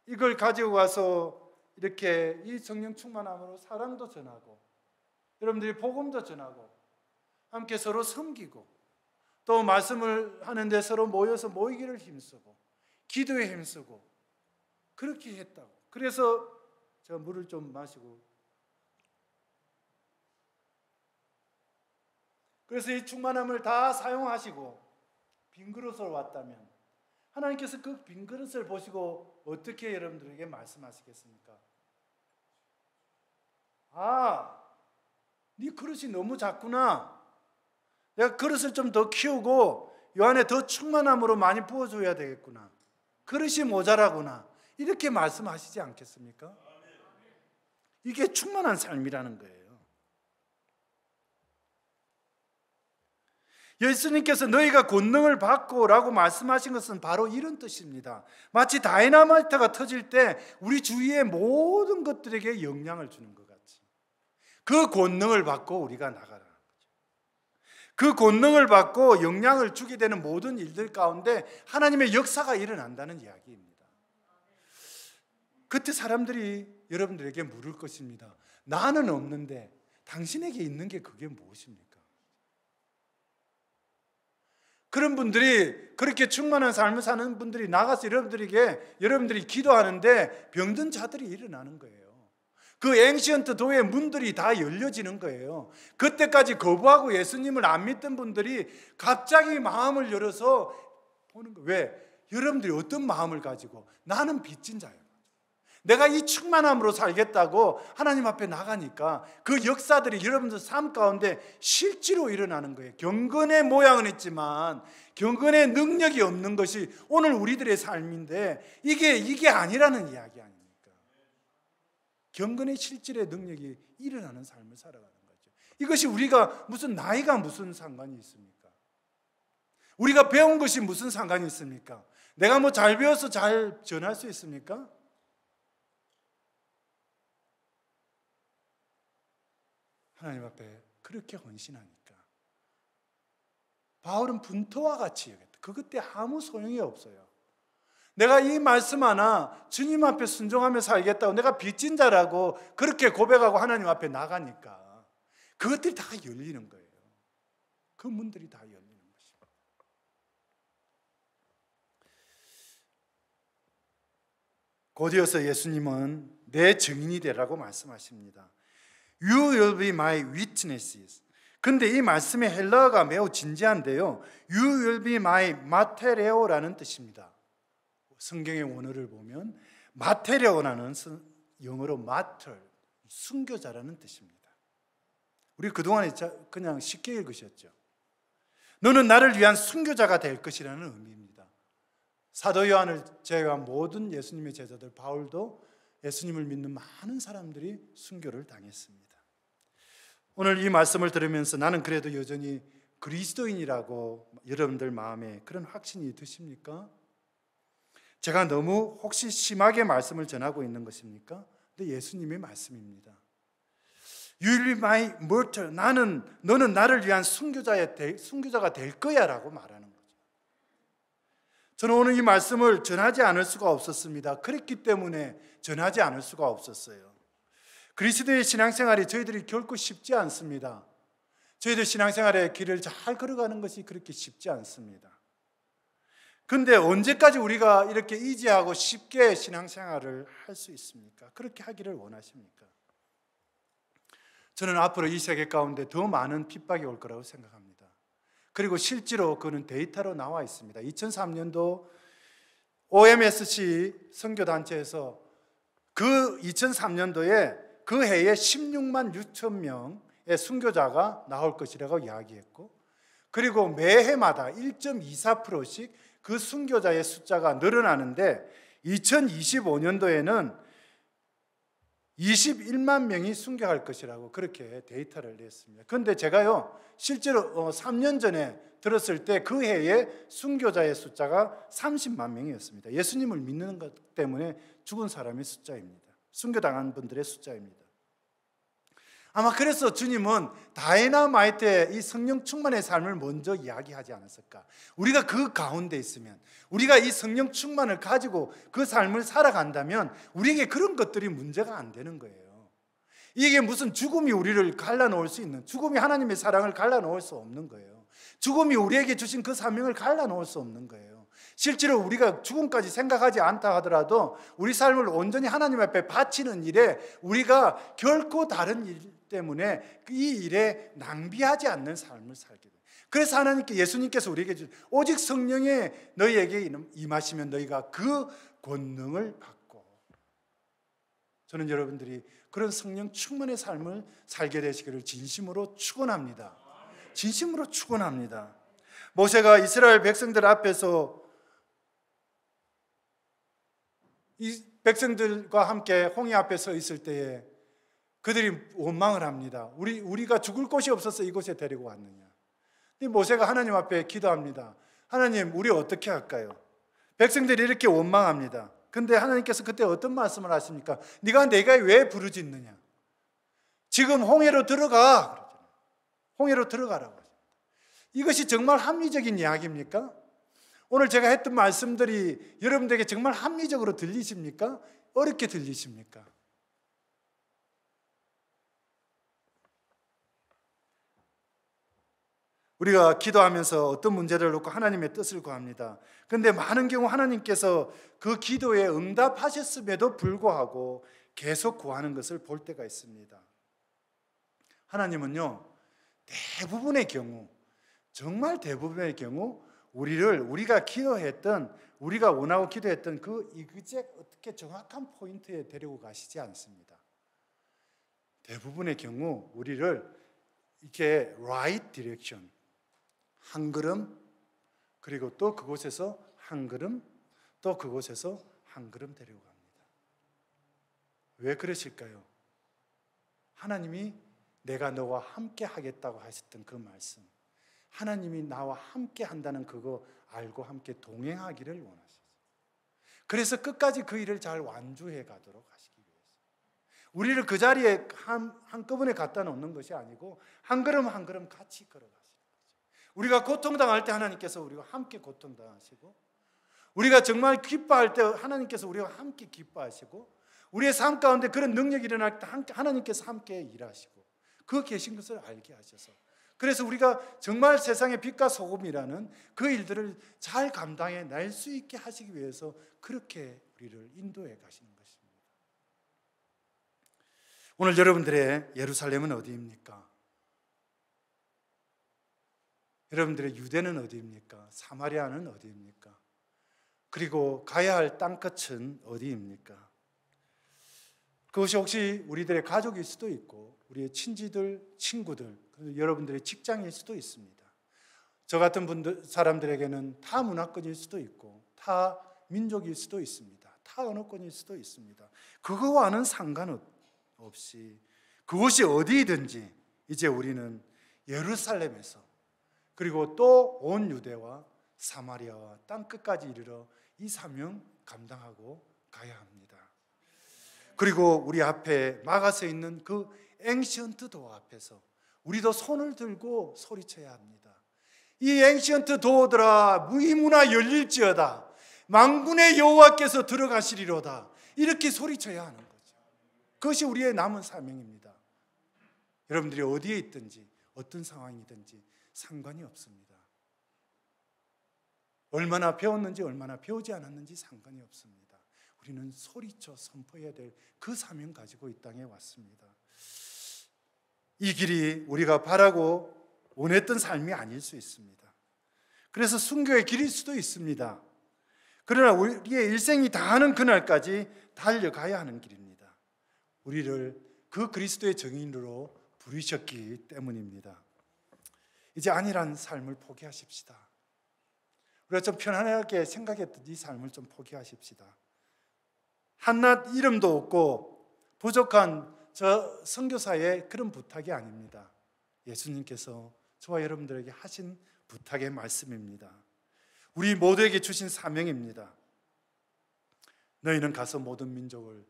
이걸 가지고 가서 이렇게 이 성령 충만함으로 사랑도 전하고 여러분들이 복음도 전하고 함께 서로 섬기고 또 말씀을 하는데 서로 모여서 모이기를 힘쓰고 기도에 힘쓰고 그렇게 했다고. 그래서 제가 물을 좀 마시고, 그래서 이 충만함을 다 사용하시고 빈 그릇으로 왔다면 하나님께서 그 빈 그릇을 보시고 어떻게 여러분들에게 말씀하시겠습니까? 네 그릇이 너무 작구나. 내가 그릇을 좀 더 키우고 이 안에 더 충만함으로 많이 부어줘야 되겠구나. 그릇이 모자라구나. 이렇게 말씀하시지 않겠습니까? 이게 충만한 삶이라는 거예요. 예수님께서 너희가 권능을 받고 라고 말씀하신 것은 바로 이런 뜻입니다. 마치 다이너마이트가 터질 때 우리 주위의 모든 것들에게 영향을 주는 것 같이 그 권능을 받고 우리가 나가라는 거죠. 그 권능을 받고 영향을 주게 되는 모든 일들 가운데 하나님의 역사가 일어난다는 이야기입니다. 그때 사람들이 여러분들에게 물을 것입니다. 나는 없는데 당신에게 있는 게 그게 무엇입니까? 그런 분들이, 그렇게 충만한 삶을 사는 분들이 나가서 여러분들이 기도하는데 병든 자들이 일어나는 거예요. 그 엔시언트 도의 문들이 다 열려지는 거예요. 그때까지 거부하고 예수님을 안 믿던 분들이 갑자기 마음을 열어서 보는 거예요. 왜? 여러분들이 어떤 마음을 가지고 나는 빚진 자예요. 내가 이 충만함으로 살겠다고 하나님 앞에 나가니까 그 역사들이 여러분들 삶 가운데 실제로 일어나는 거예요. 경건의 모양은 있지만 경건의 능력이 없는 것이 오늘 우리들의 삶인데 이게 아니라는 이야기 아닙니까? 경건의 실질의 능력이 일어나는 삶을 살아가는 거죠. 이것이 우리가 무슨 나이가 무슨 상관이 있습니까? 우리가 배운 것이 무슨 상관이 있습니까? 내가 뭐 잘 배워서 잘 전할 수 있습니까? 하나님 앞에 그렇게 헌신하니까 바울은 분토와 같이 여겼다. 그것 때 아무 소용이 없어요. 내가 이 말씀 하나 주님 앞에 순종하며 살겠다고 내가 빚진 자라고 그렇게 고백하고 하나님 앞에 나가니까 그것들이 다 열리는 거예요. 그 문들이 다 열리는 것입니다. 곧이어서 예수님은 내 증인이 되라고 말씀하십니다. You will be my witnesses. 근데 이 말씀의 헬라어가 매우 진지한데요. You will be my martyrio라는 뜻입니다. 성경의 원어를 보면 마테리오라는 영어로 martyr, 순교자라는 뜻입니다. 우리 그동안에 그냥 쉽게 읽으셨죠. 너는 나를 위한 순교자가 될 것이라는 의미입니다. 사도 요한을 제외한 모든 예수님의 제자들, 바울도 예수님을 믿는 많은 사람들이 순교를 당했습니다. 오늘 이 말씀을 들으면서 나는 그래도 여전히 그리스도인이라고 여러분들 마음에 그런 확신이 드십니까? 제가 너무 혹시 심하게 말씀을 전하고 있는 것입니까? 근데 예수님의 말씀입니다. You will be my martyr. 너는 나를 위한 순교자가 될 거야 라고 말하는 거죠. 저는 오늘 이 말씀을 전하지 않을 수가 없었습니다. 그랬기 때문에 전하지 않을 수가 없었어요. 그리스도의 신앙생활이 저희들이 결코 쉽지 않습니다. 저희들 신앙생활의 길을 잘 걸어가는 것이 그렇게 쉽지 않습니다. 그런데 언제까지 우리가 이렇게 이지하고 쉽게 신앙생활을 할 수 있습니까? 그렇게 하기를 원하십니까? 저는 앞으로 이 세계 가운데 더 많은 핍박이 올 거라고 생각합니다. 그리고 실제로 그는 데이터로 나와 있습니다. 2003년도 OMSC 선교단체에서 그 2003년도에 그 해에 16만 6천 명의 순교자가 나올 것이라고 이야기했고, 그리고 매해마다 1.24%씩 그 순교자의 숫자가 늘어나는데 2025년도에는 21만 명이 순교할 것이라고 그렇게 데이터를 냈습니다. 그런데 제가요, 실제로 3년 전에 들었을 때 그 해에 순교자의 숫자가 30만 명이었습니다. 예수님을 믿는 것 때문에 죽은 사람의 숫자입니다. 순교당한 분들의 숫자입니다. 아마 그래서 주님은 다이너마이트의 이 성령 충만의 삶을 먼저 이야기하지 않았을까? 우리가 그 가운데 있으면, 우리가 이 성령 충만을 가지고 그 삶을 살아간다면 우리에게 그런 것들이 문제가 안 되는 거예요. 이게 무슨 죽음이 우리를 갈라놓을 수 있는, 죽음이 하나님의 사랑을 갈라놓을 수 없는 거예요. 죽음이 우리에게 주신 그 사명을 갈라놓을 수 없는 거예요. 실제로 우리가 죽음까지 생각하지 않다 하더라도 우리 삶을 온전히 하나님 앞에 바치는 일에 우리가 결코 다른 일 때문에 이 일에 낭비하지 않는 삶을 살게 돼요. 그래서 하나님께, 예수님께서 우리에게 주신 오직 성령에 너희에게 임하시면 너희가 그 권능을 받고, 저는 여러분들이 그런 성령 충만의 삶을 살게 되시기를 진심으로 축원합니다. 진심으로 축원합니다. 모세가 이스라엘 백성들 앞에서 이 백성들과 함께 홍해 앞에 서 있을 때에 그들이 원망을 합니다. 우리가 죽을 곳이 없어서 이곳에 데리고 왔느냐. 근데 모세가 하나님 앞에 기도합니다. 하나님, 우리 어떻게 할까요? 백성들이 이렇게 원망합니다. 근데 하나님께서 그때 어떤 말씀을 하십니까? 네가 내가 왜 부르짖느냐? 지금 홍해로 들어가. 홍해로 들어가라고. 이것이 정말 합리적인 이야기입니까? 오늘 제가 했던 말씀들이 여러분들에게 정말 합리적으로 들리십니까? 어렵게 들리십니까? 우리가 기도하면서 어떤 문제를 놓고 하나님의 뜻을 구합니다. 그런데 많은 경우 하나님께서 그 기도에 응답하셨음에도 불구하고 계속 구하는 것을 볼 때가 있습니다. 하나님은요, 대부분의 경우, 정말 대부분의 경우 우리가 기도했던, 우리가 원하고 기도했던 그 이그젝 어떻게 정확한 포인트에 데리고 가시지 않습니다. 대부분의 경우 우리를 이렇게 right direction, 한 걸음, 그리고 또 그곳에서 한 걸음, 또 그곳에서 한 걸음 데리고 갑니다. 왜 그러실까요? 하나님이 내가 너와 함께 하겠다고 하셨던 그 말씀, 하나님이 나와 함께 한다는 그거 알고 함께 동행하기를 원하셨어요. 그래서 끝까지 그 일을 잘 완주해 가도록 하시기 위해서 우리를 그 자리에 한꺼번에 갖다 놓는 것이 아니고 한 걸음 한 걸음 같이 걸어가시는 거죠. 우리가 고통당할 때 하나님께서 우리와 함께 고통당하시고, 우리가 정말 기뻐할 때 하나님께서 우리와 함께 기뻐하시고, 우리의 삶 가운데 그런 능력이 일어날 때 하나님께서 함께 일하시고, 그 계신 것을 알게 하셔서, 그래서 우리가 정말 세상의 빛과 소금이라는 그 일들을 잘 감당해 낼 수 있게 하시기 위해서 그렇게 우리를 인도해 가시는 것입니다. 오늘 여러분들의 예루살렘은 어디입니까? 여러분들의 유대는 어디입니까? 사마리아는 어디입니까? 그리고 가야 할 땅끝은 어디입니까? 그것이 혹시 우리들의 가족일 수도 있고, 우리의 친지들, 친구들, 여러분들의 직장일 수도 있습니다. 저 같은 사람들에게는 타 문화권일 수도 있고, 타 민족일 수도 있습니다. 타 언어권일 수도 있습니다. 그거와는 상관없이 그곳이 어디든지 이제 우리는 예루살렘에서, 그리고 또 온 유대와 사마리아와 땅끝까지 이르러 이 사명 감당하고 가야 합니다. 그리고 우리 앞에 막아서 있는 그 앵시언트 도어 앞에서 우리도 손을 들고 소리쳐야 합니다. 이 앵시언트 도어들아, 이 문화 열릴지어다. 만군의 여호와께서 들어가시리로다. 이렇게 소리쳐야 하는 거죠. 그것이 우리의 남은 사명입니다. 여러분들이 어디에 있든지 어떤 상황이든지 상관이 없습니다. 얼마나 배웠는지 얼마나 배우지 않았는지 상관이 없습니다. 우리는 소리쳐 선포해야 될 그 사명 가지고 이 땅에 왔습니다. 이 길이 우리가 바라고 원했던 삶이 아닐 수 있습니다. 그래서 순교의 길일 수도 있습니다. 그러나 우리의 일생이 다하는 그날까지 달려가야 하는 길입니다. 우리를 그 그리스도의 증인으로 부르셨기 때문입니다. 이제 안일한 삶을 포기하십시다. 우리가 좀 편안하게 생각했던 이 삶을 좀 포기하십시다. 한낱 이름도 없고 부족한 저 선교사의 그런 부탁이 아닙니다. 예수님께서 저와 여러분들에게 하신 부탁의 말씀입니다. 우리 모두에게 주신 사명입니다. 너희는 가서 모든 민족을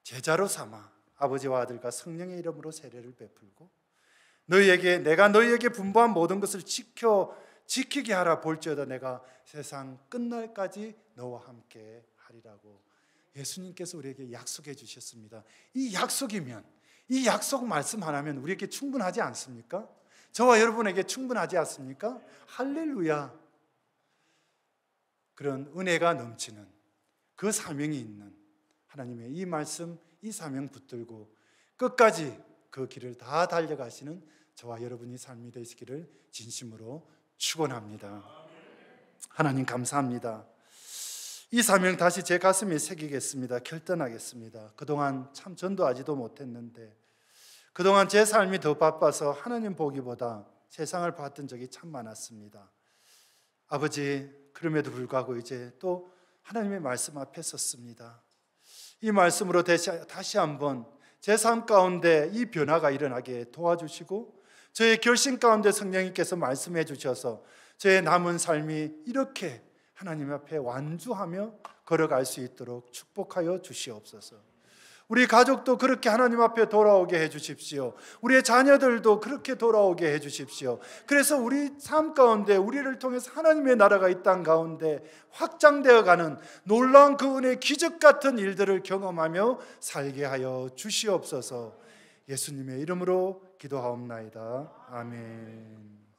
제자로 삼아 아버지와 아들과 성령의 이름으로 세례를 베풀고 내가 너희에게 분부한 모든 것을 지키게 하라. 볼지어다 내가 세상 끝날까지 너와 함께 하리라고 예수님께서 우리에게 약속해 주셨습니다. 이 약속이면, 이 약속 말씀 하나면 우리에게 충분하지 않습니까? 저와 여러분에게 충분하지 않습니까? 할렐루야. 그런 은혜가 넘치는 그 사명이 있는 하나님의 이 말씀, 이 사명 붙들고 끝까지 그 길을 다 달려가시는 저와 여러분이 삶이 되시기를 진심으로 축원합니다. 하나님 감사합니다. 이 사명 다시 제 가슴에 새기겠습니다. 결단하겠습니다. 그동안 참 전도하지도 못했는데 그동안 제 삶이 더 바빠서 하나님 보기보다 세상을 봤던 적이 참 많았습니다. 아버지, 그럼에도 불구하고 이제 또 하나님의 말씀 앞에 섰습니다. 이 말씀으로 다시 한번 제 삶 가운데 이 변화가 일어나게 도와주시고 저의 결심 가운데 성령님께서 말씀해 주셔서 저의 남은 삶이 이렇게 하나님 앞에 완주하며 걸어갈 수 있도록 축복하여 주시옵소서. 우리 가족도 그렇게 하나님 앞에 돌아오게 해 주십시오. 우리의 자녀들도 그렇게 돌아오게 해 주십시오. 그래서 우리 삶 가운데 우리를 통해서 하나님의 나라가 이 땅 가운데 확장되어 가는 놀라운 그 은혜의 기적 같은 일들을 경험하며 살게 하여 주시옵소서. 예수님의 이름으로 기도하옵나이다. 아멘.